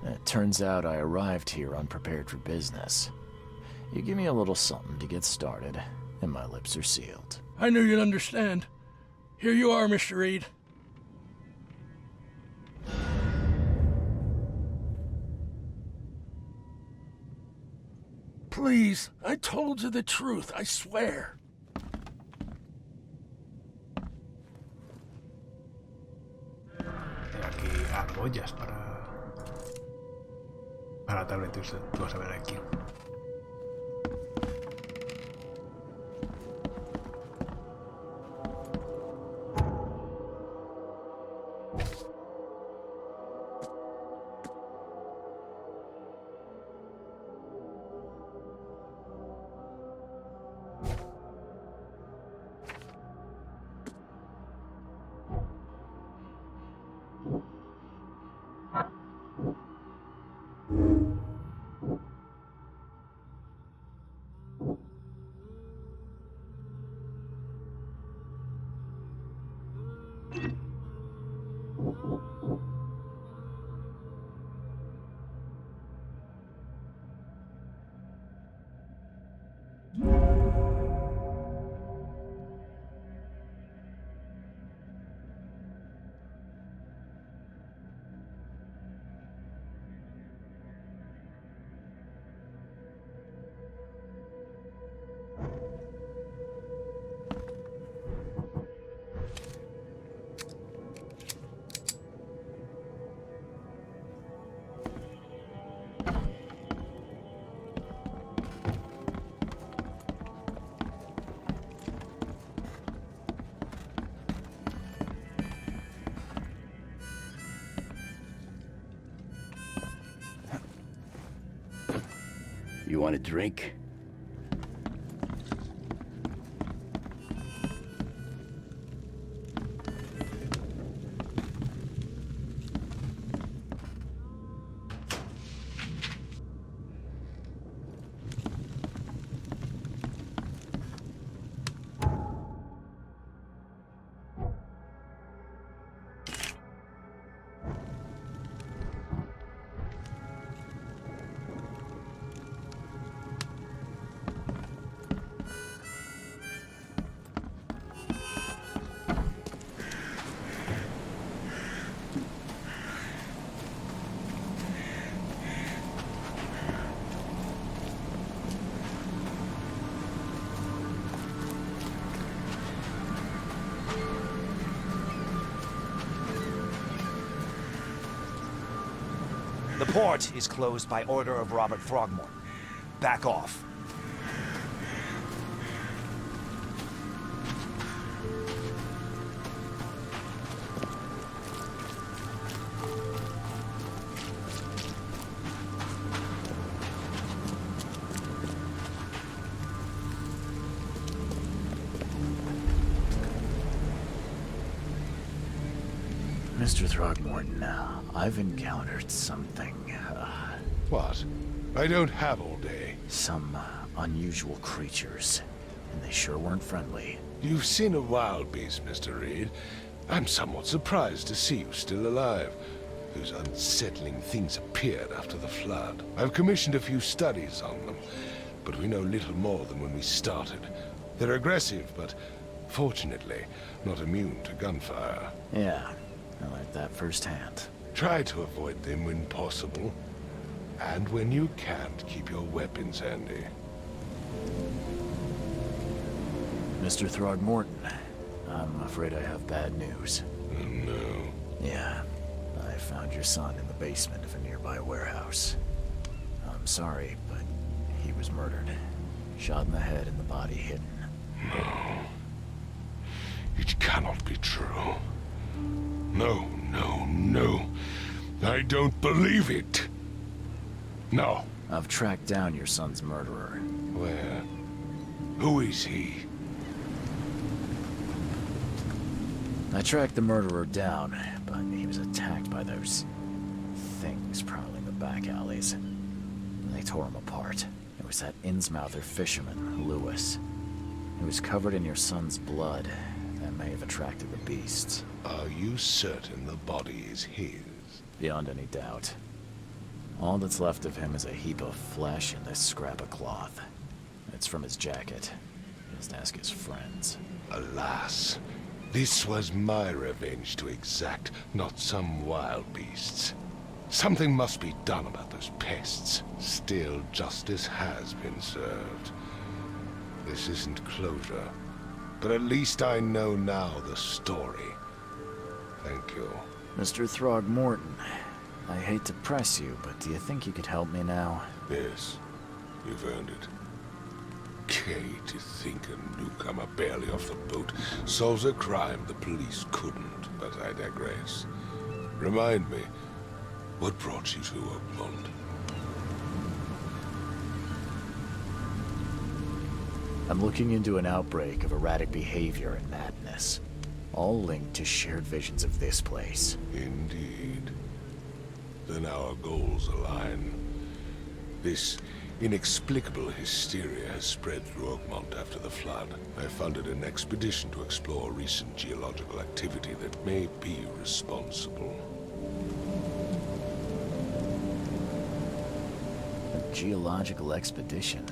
It turns out I arrived here unprepared for business. You give me a little something to get started, and my lips are sealed. I knew you'd understand. Here you are, Mr. Reed. Please, I told you the truth, I swear. Aquí argollas para tal vez tú vas a ver aquí. You want a drink? The port is closed by order of Robert Throgmorton. Back off. Mr. Throgmorton, I've encountered something, What? I don't have all day. Some unusual creatures, and they sure weren't friendly. You've seen a wild beast, Mr. Reed. I'm somewhat surprised to see you still alive. Those unsettling things appeared after the flood. I've commissioned a few studies on them, but we know little more than when we started. They're aggressive, but fortunately not immune to gunfire. Yeah, I learned that firsthand. Try to avoid them when possible. And when you can't, keep your weapons handy. Mr. Throgmorton, I'm afraid I have bad news. Oh, no. Yeah, I found your son in the basement of a nearby warehouse. I'm sorry, but he was murdered. Shot in the head and the body hidden. No. It cannot be true. No, no, no. I don't believe it. No. I've tracked down your son's murderer. Where? Who is he? I tracked the murderer down, but he was attacked by those things prowling the back alleys. They tore him apart. It was that Innsmouther fisherman, Lewis. He was covered in your son's blood. That may have attracted the beasts. Are you certain the body is his? Beyond any doubt. All that's left of him is a heap of flesh and this scrap of cloth. It's from his jacket. Just ask his friends. Alas, this was my revenge to exact, not some wild beast's. Something must be done about those pests. Still, justice has been served. This isn't closure, but at least I know now the story. Thank you. Mr. Throgmorton, I hate to press you, but do you think you could help me now? Yes, you've earned it. Okay, to think a newcomer barely off the boat solves a crime the police couldn't, but I digress. Remind me, what brought you to Oakmont? I'm looking into an outbreak of erratic behavior and madness, all linked to shared visions of this place. Indeed. Then our goals align. This inexplicable hysteria has spread through Oakmont after the flood. I funded an expedition to explore recent geological activity that may be responsible. A geological expedition?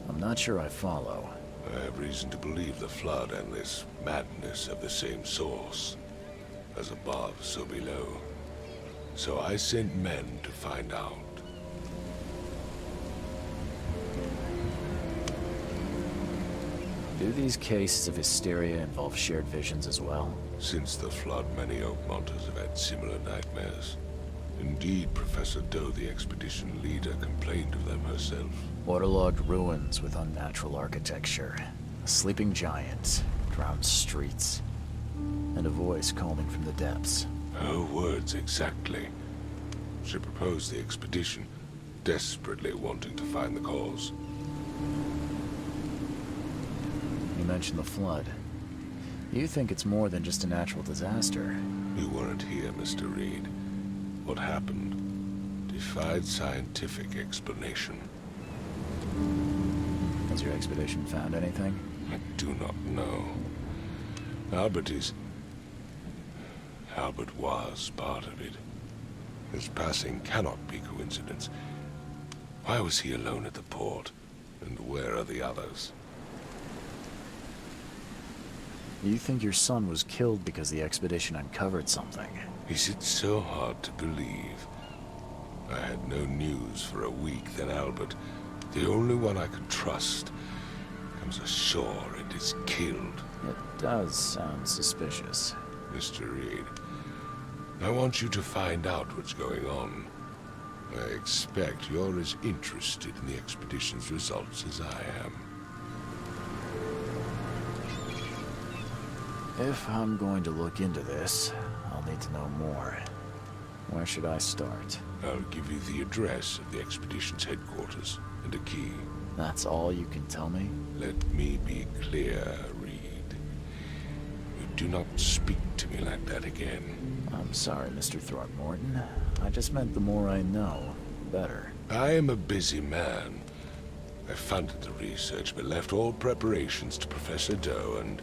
I'm not sure I follow. I have reason to believe the flood and this madness have the same source. As above, so below. So I sent men to find out. Do these cases of hysteria involve shared visions as well? Since the flood, many Oakmonters have had similar nightmares. Indeed, Professor Doe, the expedition leader, complained of them herself. Waterlogged ruins with unnatural architecture, a sleeping giant, drowned streets, and a voice calling from the depths. Her words exactly. She proposed the expedition, desperately wanting to find the cause. You mentioned the flood. You think it's more than just a natural disaster? You weren't here, Mr. Reed. What happened defied scientific explanation. Has your expedition found anything? I do not know. Albert was part of it. His passing cannot be coincidence. Why was he alone at the port? And where are the others? You think your son was killed because the expedition uncovered something? Is it so hard to believe? I had no news for a week, then Albert, the only one I could trust, comes ashore and is killed. It does sound suspicious. Mr. Reed, I want you to find out what's going on. I expect you're as interested in the expedition's results as I am. If I'm going to look into this, I'll need to know more. Where should I start? I'll give you the address of the expedition's headquarters and a key. That's all you can tell me? Let me be clear, Reed. You do not speak to me like that again. I'm sorry, Mr. Throgmorton. I just meant the more I know, the better. I am a busy man. I funded the research, but left all preparations to Professor Doe and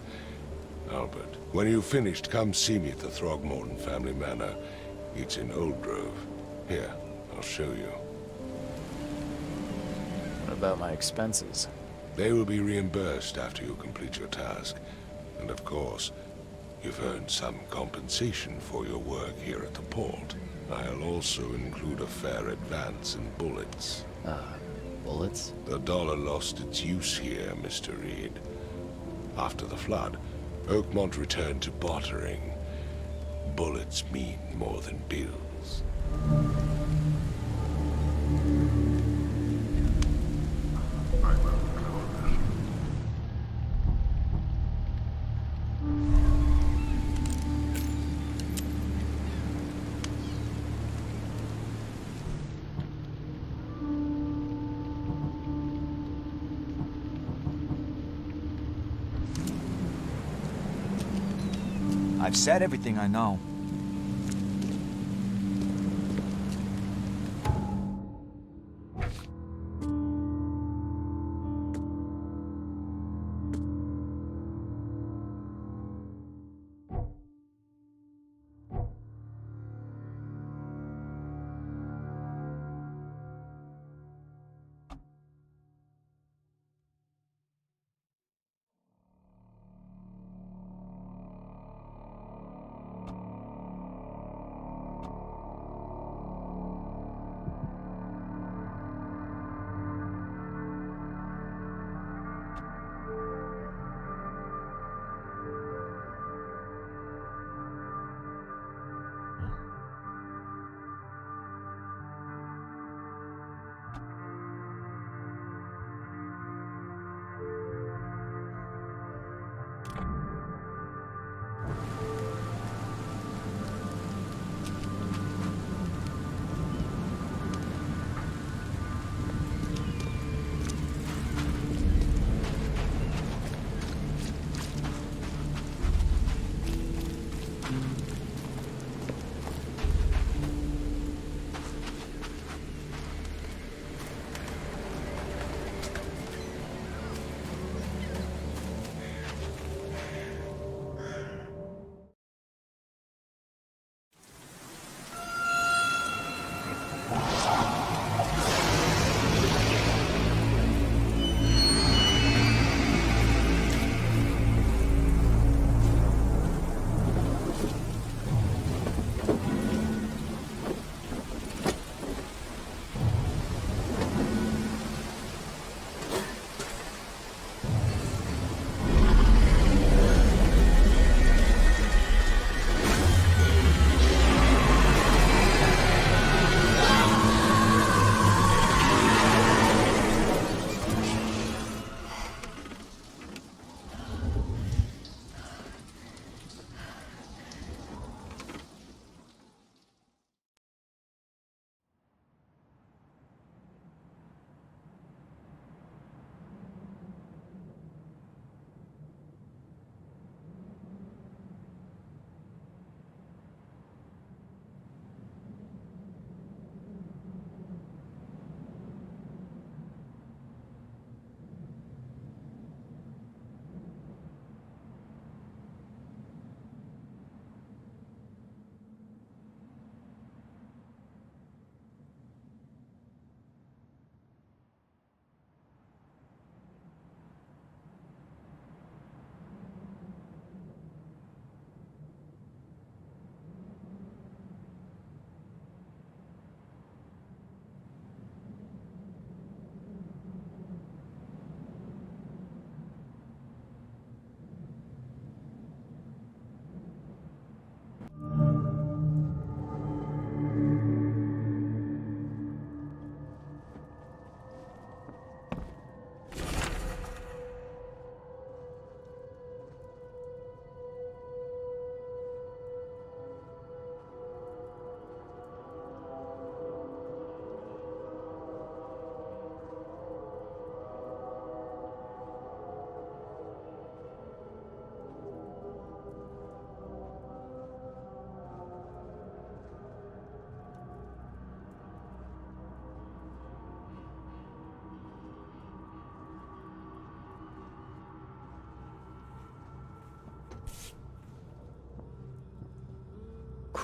Albert. When you've finished, come see me at the Throgmorton family manor. It's in Old Grove. Here, I'll show you. What about my expenses? They will be reimbursed after you complete your task. And of course, you've earned some compensation for your work here at the port. I'll also include a fair advance in bullets. Bullets? The dollar lost its use here, Mr. Reed. After the flood, Oakmont returned to bartering. Bullets mean more than bills. I've said everything I know.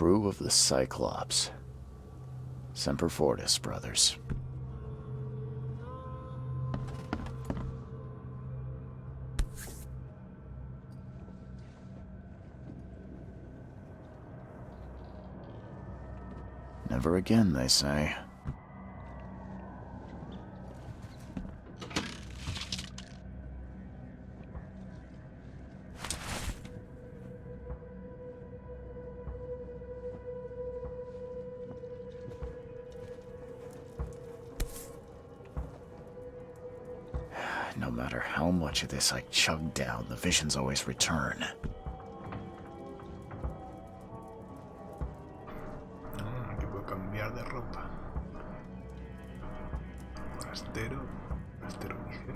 crew of the Cyclops. Semper Fortis, brothers. Never again, they say. No matter how much of this I chug down, the visions always return. Que puedo cambiar de ropa. Forastero ligero.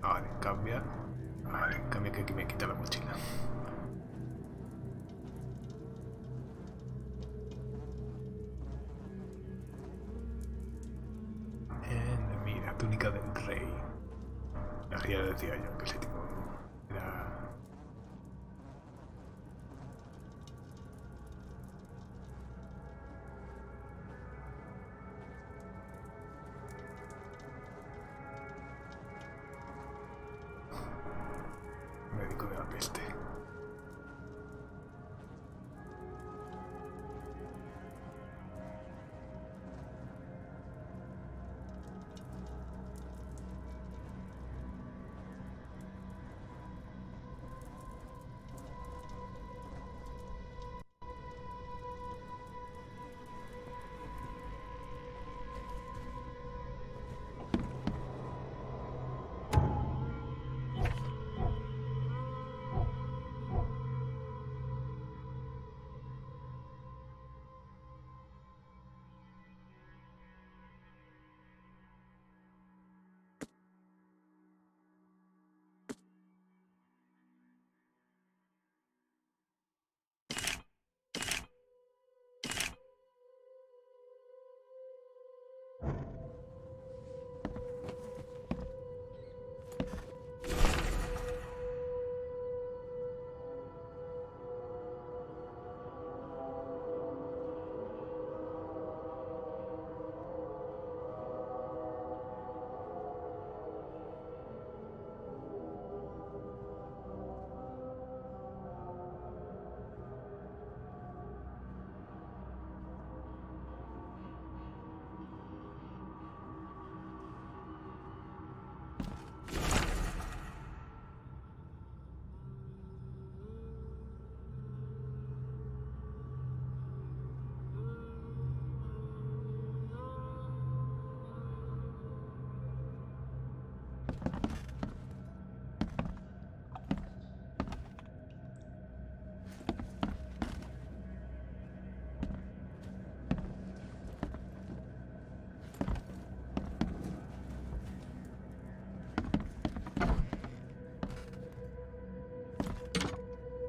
Vale, cambia. Vale, cambia que aquí me quita la mochila. Mira, túnica del rey. Ya decía yo que ese tipo era... médico de la peste.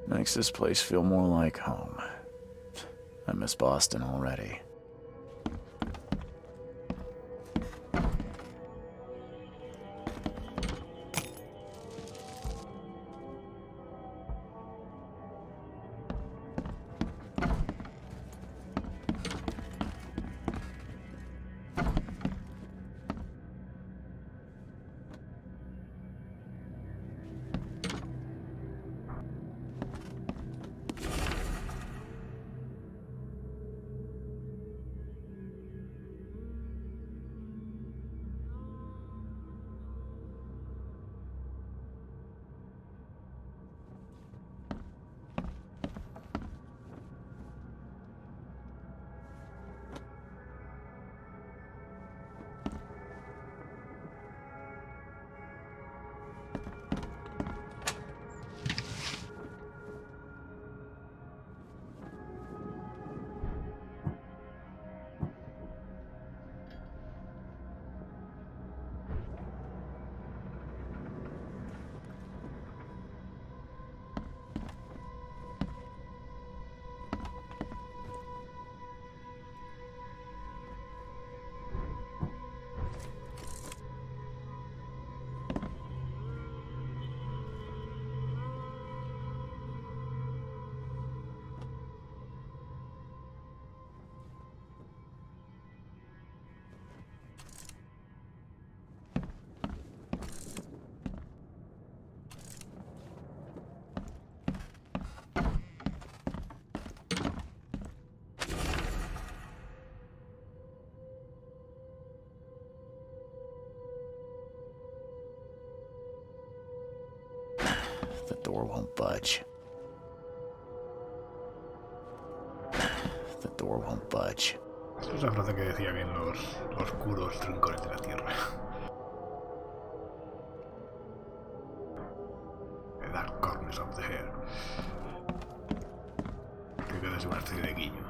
Makes this place feel more like home. I miss Boston already. won't budge. The door won't budge. Esta es la frase que decían en los oscuros rincones de la tierra. The dark corners of the hair. Creo que es una especie de guiño.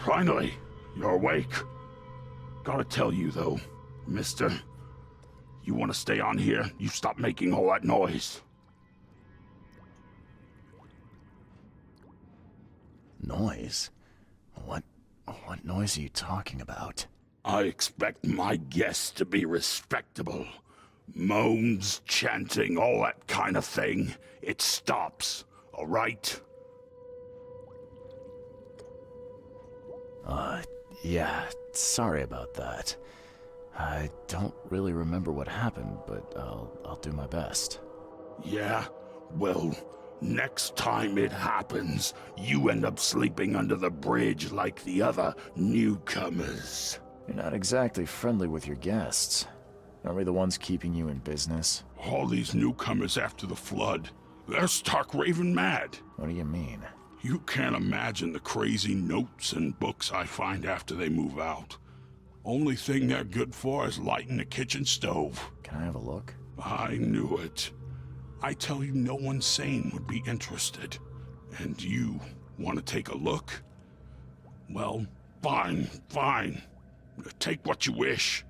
Finally, you're awake. Gotta tell you, though, mister, you want to stay on here, you stop making all that noise. Noise? What noise are you talking about? I expect my guests to be respectable. Moans, chanting, all that kind of thing. It stops, all right? Yeah, sorry about that. I don't really remember what happened, but I'll do my best. Yeah? Well, next time it happens, you end up sleeping under the bridge like the other newcomers. You're not exactly friendly with your guests. Aren't we the ones keeping you in business? All these newcomers after the flood, they're stark raving mad. What do you mean? You can't imagine the crazy notes and books I find after they move out. Only thing they're good for is lighting the kitchen stove. Can I have a look? I knew it. I tell you, no one sane would be interested. And you want to take a look? Well, fine. Take what you wish.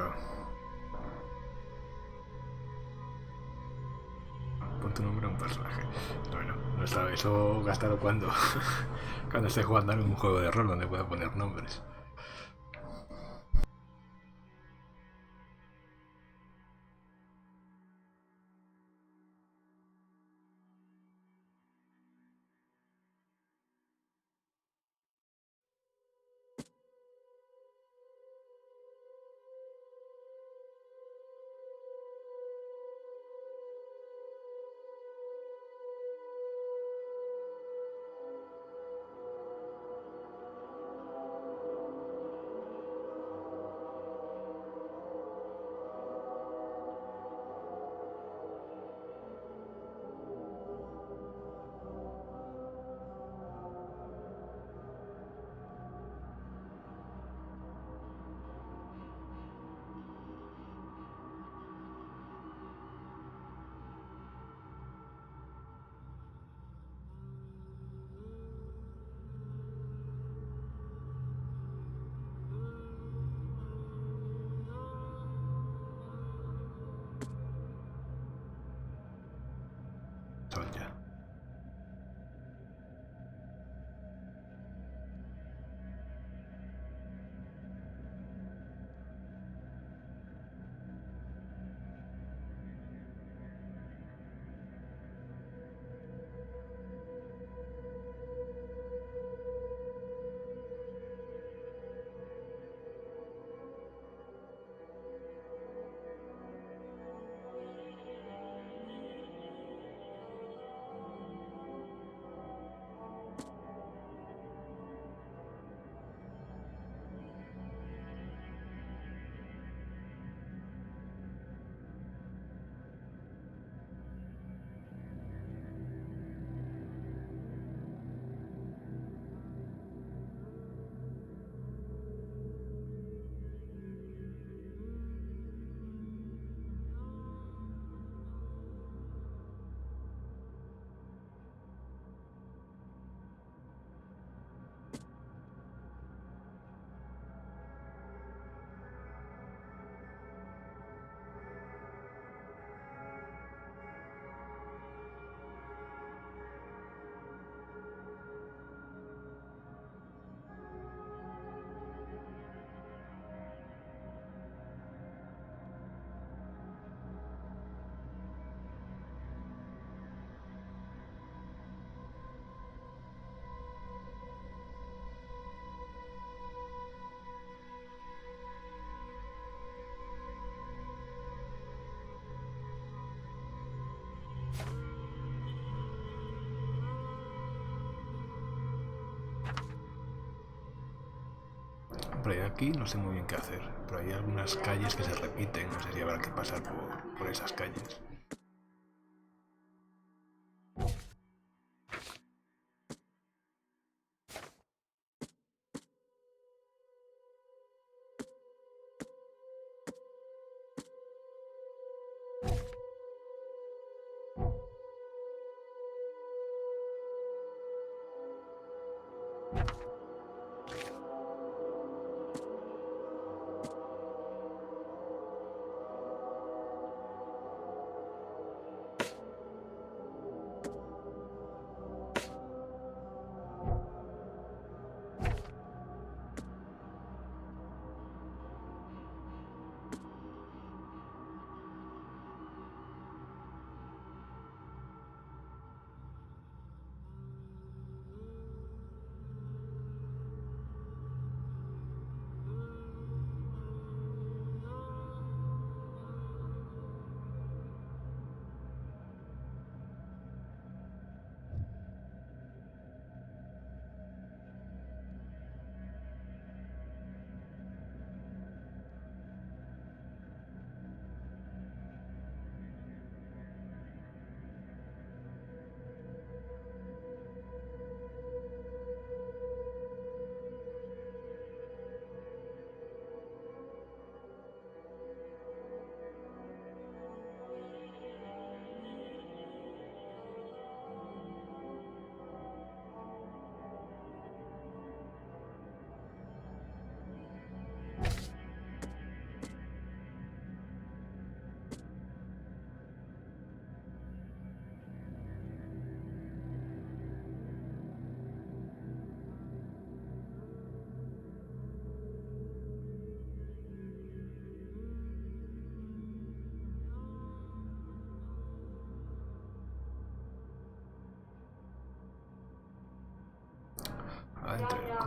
claro. Pon tu nombre a un personaje. Bueno, no sabe, eso gastarlo cuando cuando esté jugando en un juego de rol donde pueda poner nombres. Sonja. Hombre, aquí no sé muy bien qué hacer, pero hay algunas calles que se repiten, no sé si habrá que pasar por esas calles.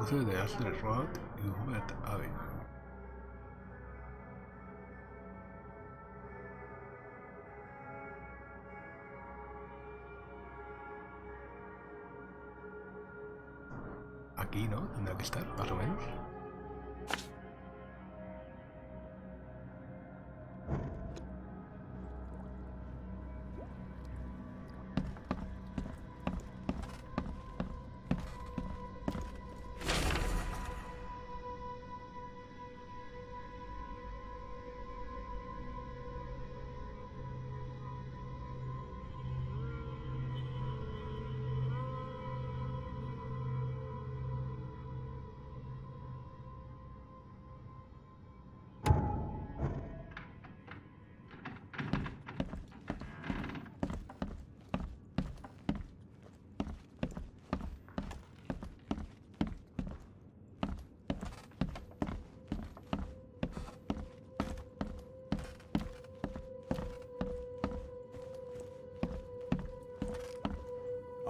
Cruce de Ashley Road y Hubert Avenue. Aquí, ¿no? Tendrá que estar, más o menos.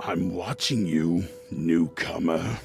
I'm watching you, newcomer.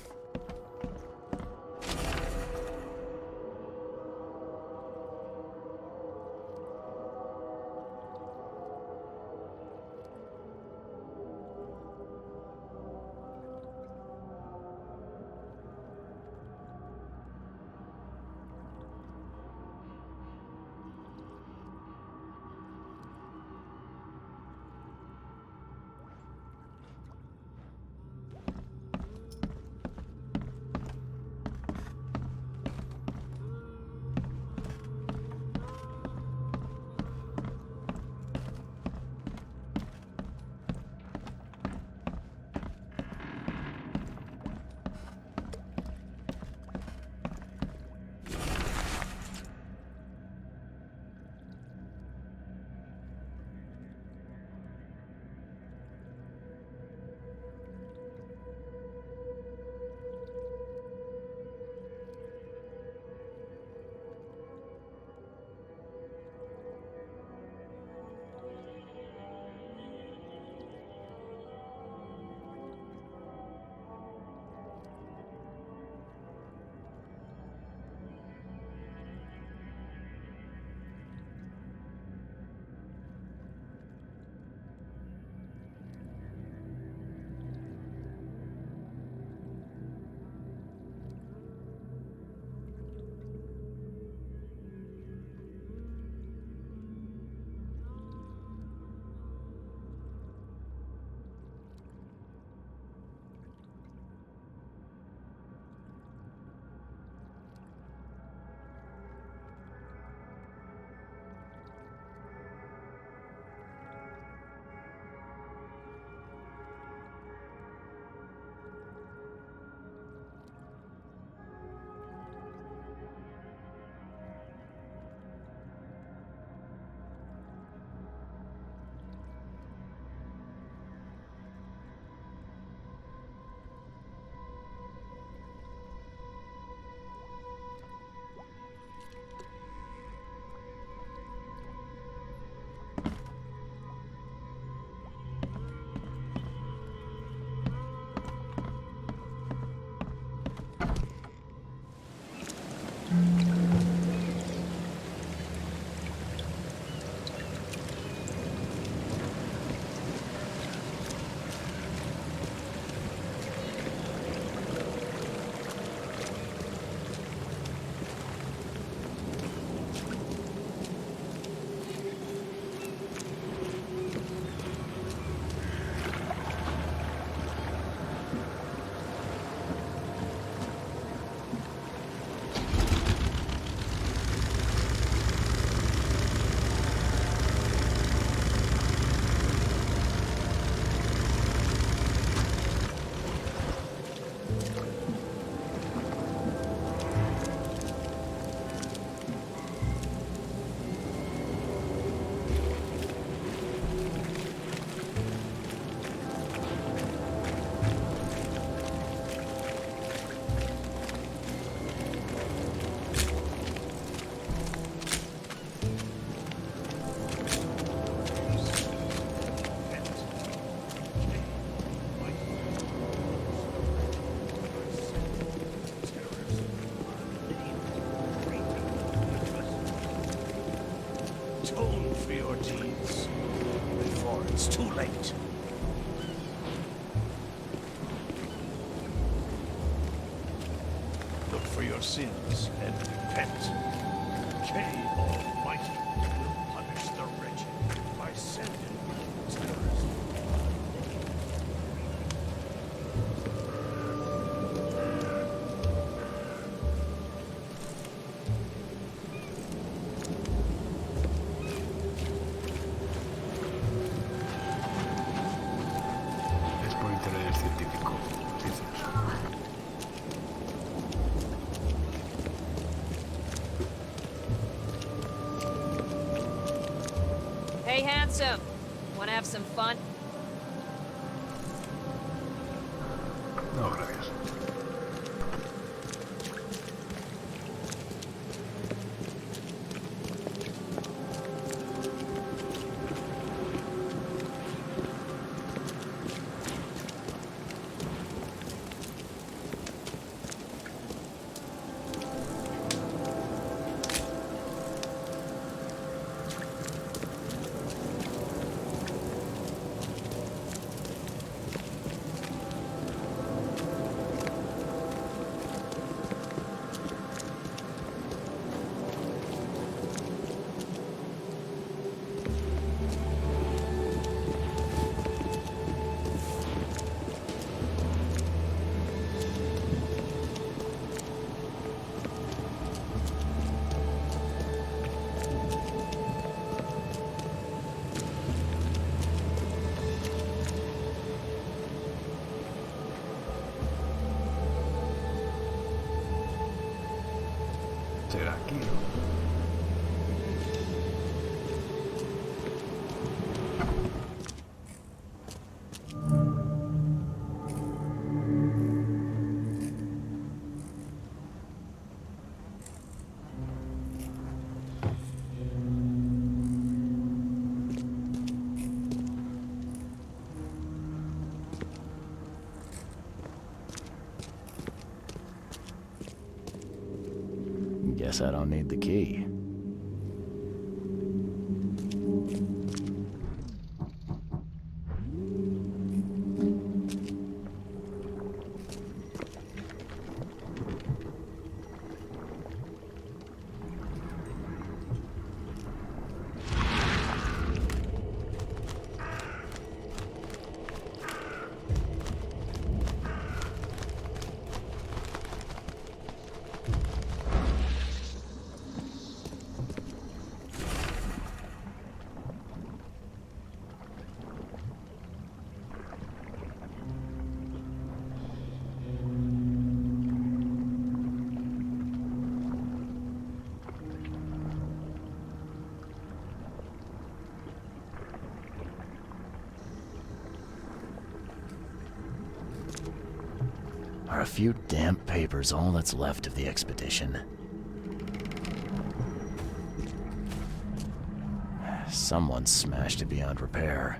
atone for your deeds before it's too late. Look for your sins and repent. Kay Almighty will punish the wretched by sending terrorists. Es por interés científico, dices. Hey, handsome. Wanna have some fun? No, gracias. Será aquí, ¿no? Guess I don't need the key. Are a few damp papers all that's left of the expedition? Someone smashed it beyond repair.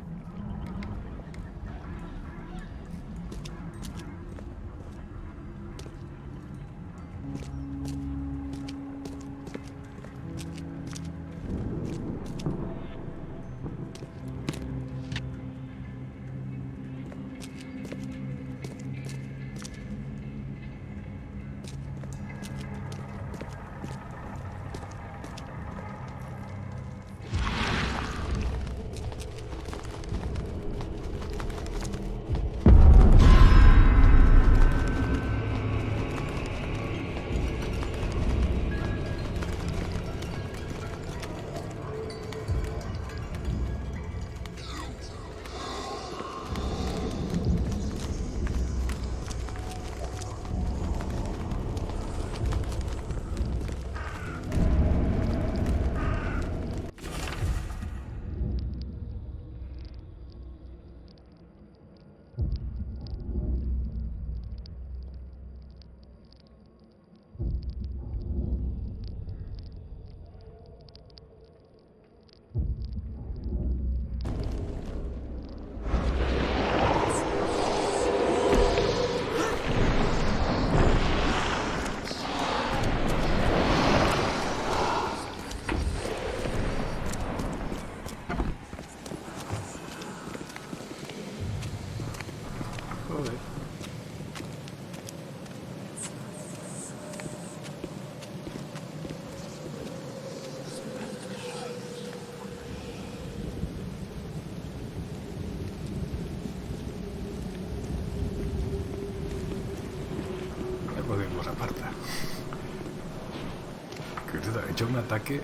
Porque he hecho un ataque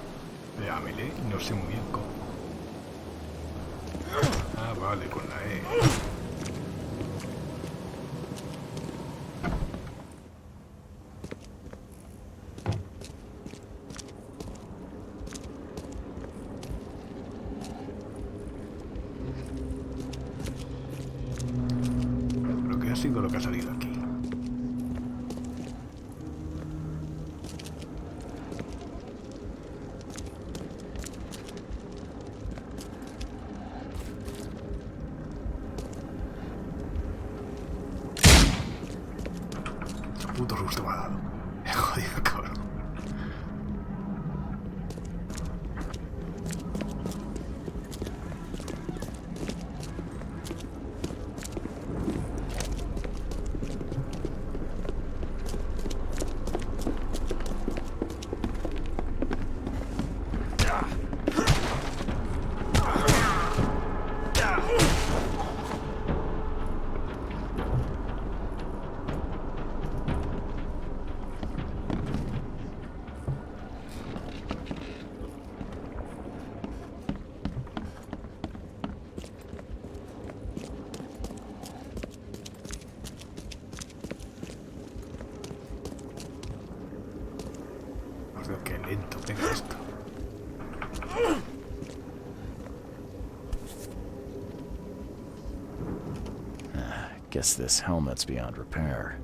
a melee y no sé muy bien cómo. Ah, vale, con la E. Pero ¿qué ha sido lo que ha salido aquí? Puto susto me ha dado. Jodido, cabrón. Hostia, qué lento pega esto. Guess this helmet's beyond repair.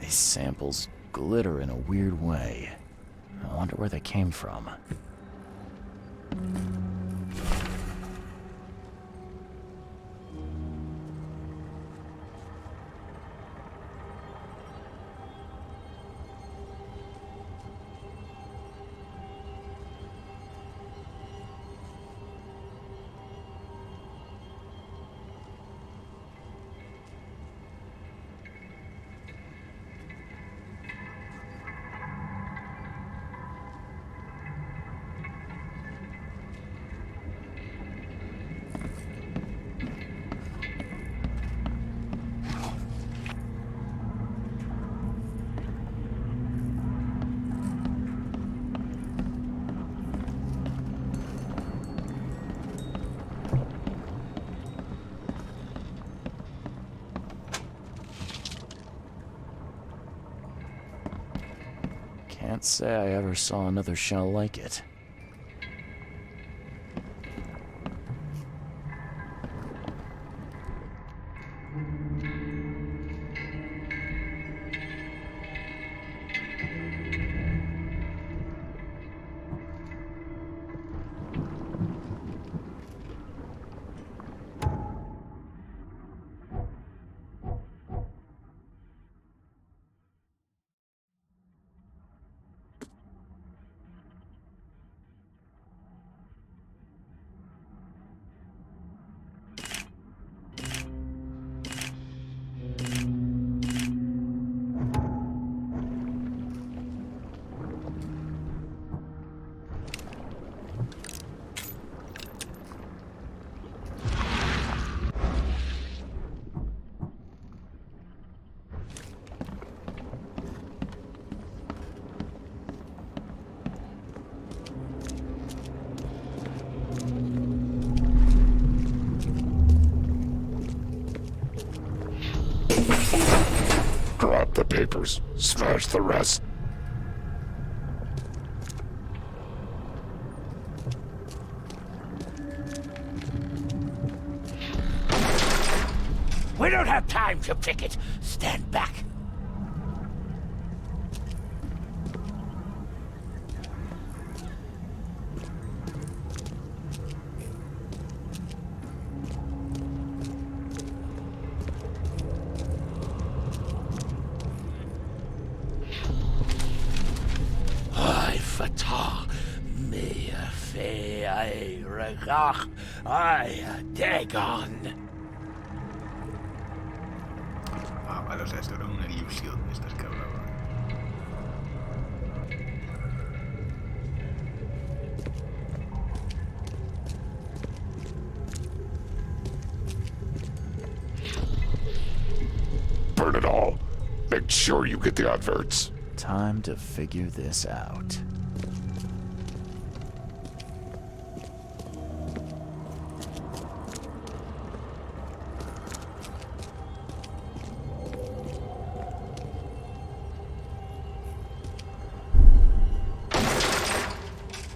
These samples glitter in a weird way. I wonder where they came from. Can't say I ever saw another shell like it. the papers, smash the rest. We don't have time to picket. Stand back. I fatah me fe I regach I dagon. Ah, vale, o sea, esto era una ilusión de estas que hablaba. Burn it all. Make sure you get the adverts. Time to figure this out.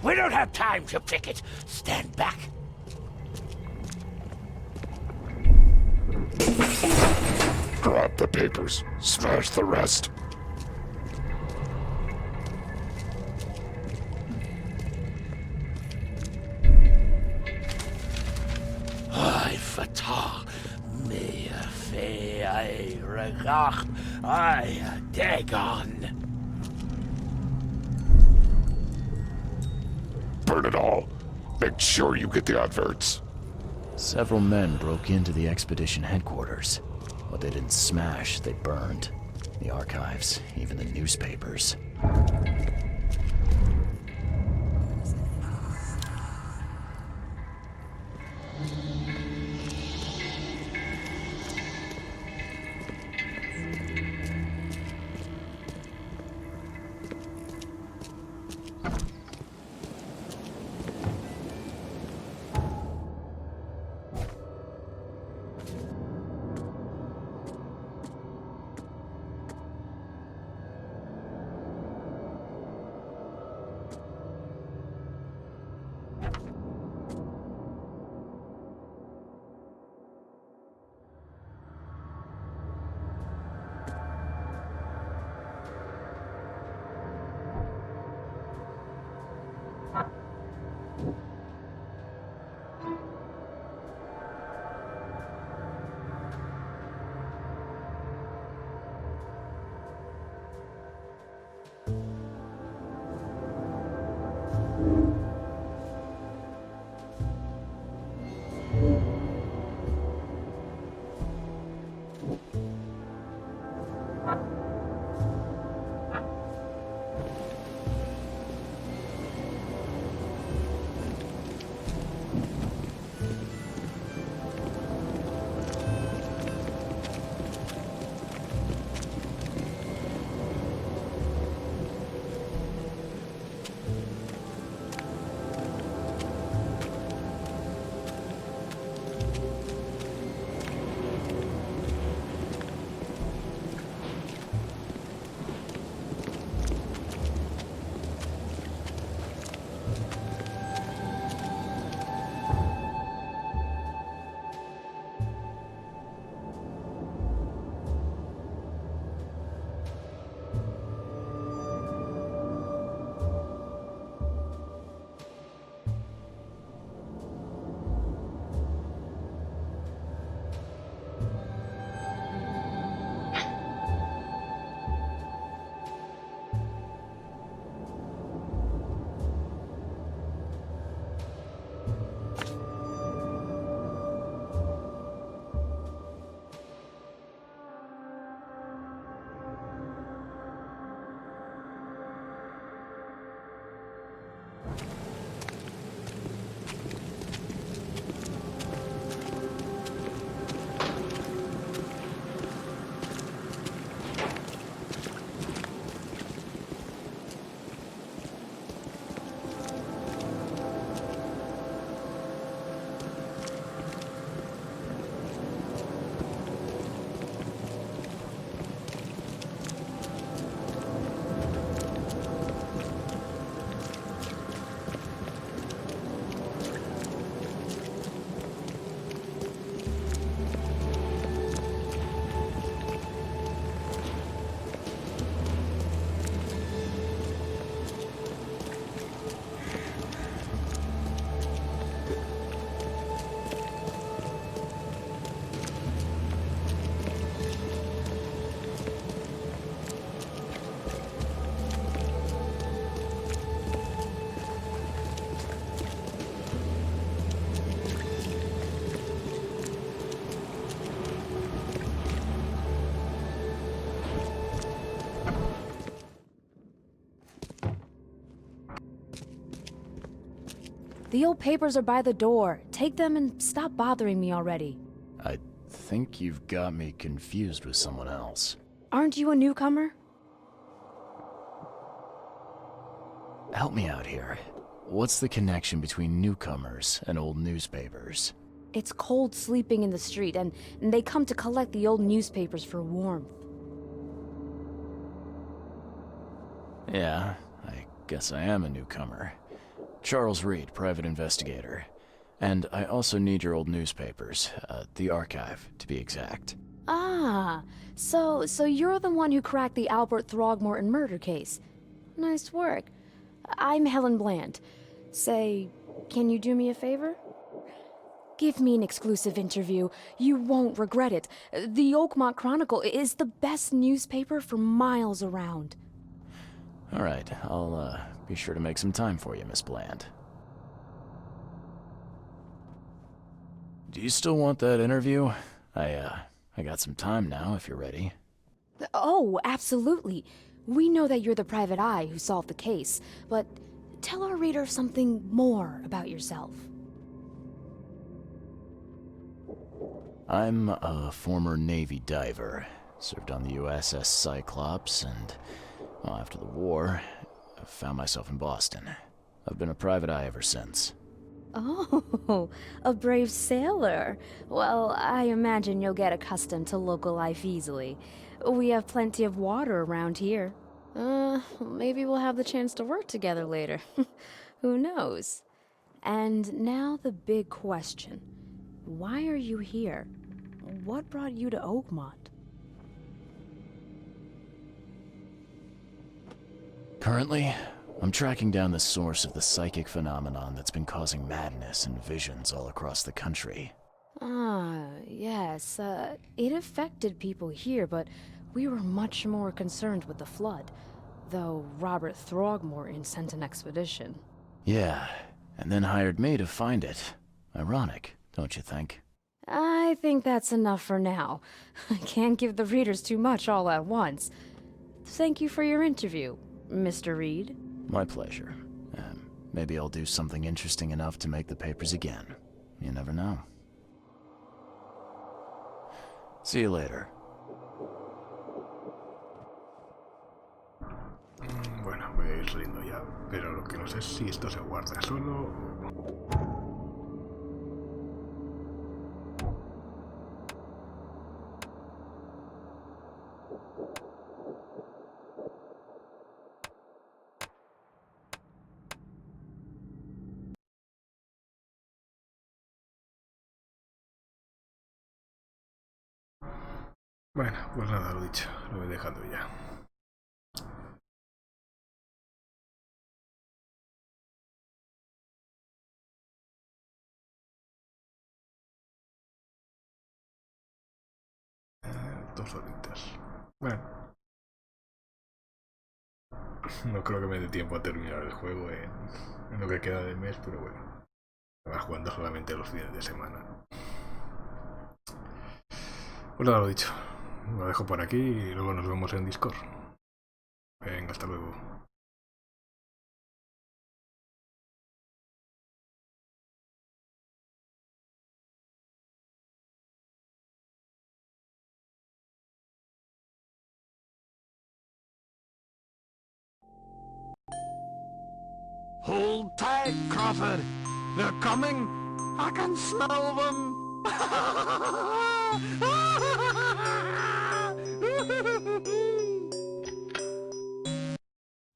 We don't have time to picket. Stand back. Grab the papers, smash the rest. I fatah me fe I regach I dagon. Burn it all. Make sure you get the adverts. Several men broke into the expedition headquarters. What they didn't smash, they burned. The archives, even the newspapers. The old papers are by the door. Take them and stop bothering me already. I think you've got me confused with someone else. Aren't you a newcomer? Help me out here. What's the connection between newcomers and old newspapers? It's cold sleeping in the street, and they come to collect the old newspapers for warmth. Yeah, I guess I am a newcomer. Charles Reed, private investigator. And I also need your old newspapers, the archive, to be exact. Ah, so you're the one who cracked the Albert Throgmorton murder case. Nice work. I'm Helen Bland. Say, can you do me a favor? Give me an exclusive interview. You won't regret it. The Oakmont Chronicle is the best newspaper for miles around. All right, I'll be sure to make some time for you, Miss Bland. Do you still want that interview? I got some time now, if you're ready. Oh, absolutely. We know that you're the private eye who solved the case, but tell our reader something more about yourself. I'm a former Navy diver. Served on the USS Cyclops, and well, after the war, I found myself in Boston. I've been a private eye ever since. Oh, a brave sailor. Well, I imagine you'll get accustomed to local life easily. We have plenty of water around here. Maybe we'll have the chance to work together later. Who knows? And now the big question. Why are you here? What brought you to Oakmont? Currently, I'm tracking down the source of the psychic phenomenon that's been causing madness and visions all across the country. Ah, yes. It affected people here, but we were much more concerned with the flood. Though Robert Throgmorton sent an expedition. Yeah, and then hired me to find it. Ironic, don't you think? I think that's enough for now. I can't give the readers too much all at once. Thank you for your interview, Mr. Reed. My pleasure. Maybe I'll do something interesting enough to make the papers again. You never know. See you later. Bueno, voy a ir saliendo ya, pero lo que no sé es si esto se guarda solo o... Bueno, pues nada, lo dicho, lo voy dejando ya. Dos horitas. Bueno. No creo que me dé tiempo a terminar el juego en lo que queda de mes, pero bueno. Me va jugando solamente los fines de semana. Pues nada, lo dicho. Lo dejo por aquí y luego nos vemos en Discord. Venga, hasta luego. Hold tight, Crawford. They're coming. I can smell them.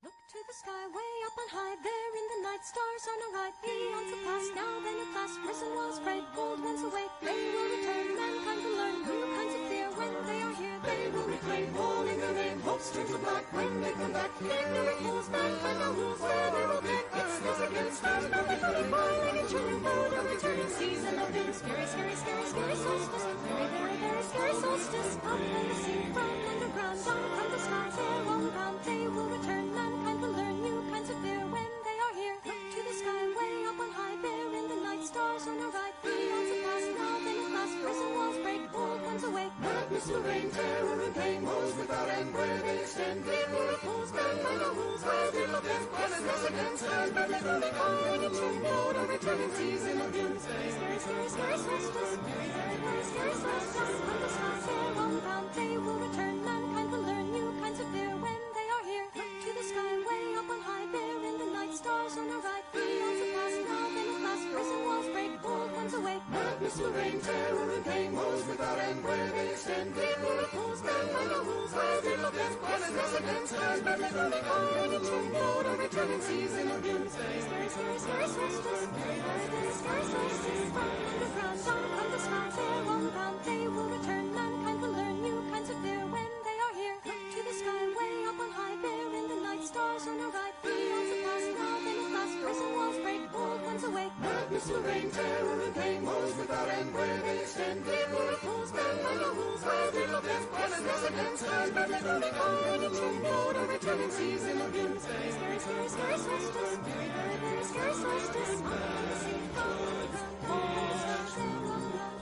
Look to the sky, way up on high, there in the night, stars on a right, eons have passed, now then at last, prison walls break, old ones awake, they will return, mankind will learn new kinds of fear, when they are here, they will reclaim, all in their name, hopes turn to black, when they come back, ignorant fools, mankind will lose, where they will pick, it's stars against stars, nothing but a mind, like a children, born of returning season of doom, scary, scary, scary, scary solstice, very, very, very scary solstice, up from the sea, from underground, down from the sky, they're all around, they will return, mankind will learn new kinds of fear when they are here. Look to the sky, way up on high, there in the night, stars on our right, eons have passed, now then at last, prison walls break, old ones awake, madness will reign, terror and pain, woes without end, where they extend, ignorant fools, mankind are rules, where they look and again. Stars brightly glowing, calling a true note, a returning season of doom. Scary, scary, scary, scary solstice. Very, very, very scary solstice. On the sky, sail on bound, they will return. Mankind will learn new kinds of fear when they are here. Look to the sky, way up on high, there in the night, stars on our right. Beyond the past, now then at last, prison walls break, old ones awake. Madness will reign, terror and pain, woes without end, where they extend. Great miracles, stand by no rules, where they look at planet again. Stars brightly glowing, calling a true note, a returning season of doom. Scary, scary, scary, scary solstice. Very, very, very scary solstice. From underground, down come the sky, sail on bound, they will return. Mankind will learn new kinds of fear when they are here. Look to the sky, way up on high, there in the night, stars on our right. Beyond the past, now then at last, prison walls break, old ones awake. Madness will reign, terror and pain, woes without end, where they extend. Great miracles, stand by no rules, where they look at planet again. Stars brightly glowing, calling a true note, a returning season of doom. Scary, scary, scary, scary solstice. Very, very, very scary solstice. On the sea, on the ground, all stars sail on round.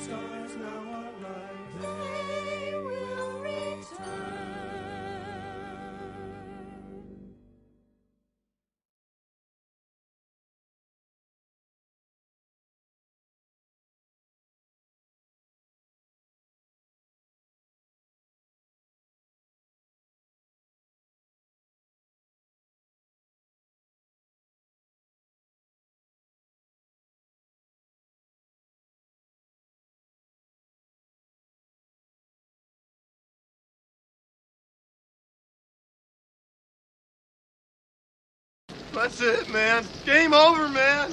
Stars now are right. They will return. That's it, man. Game over, man.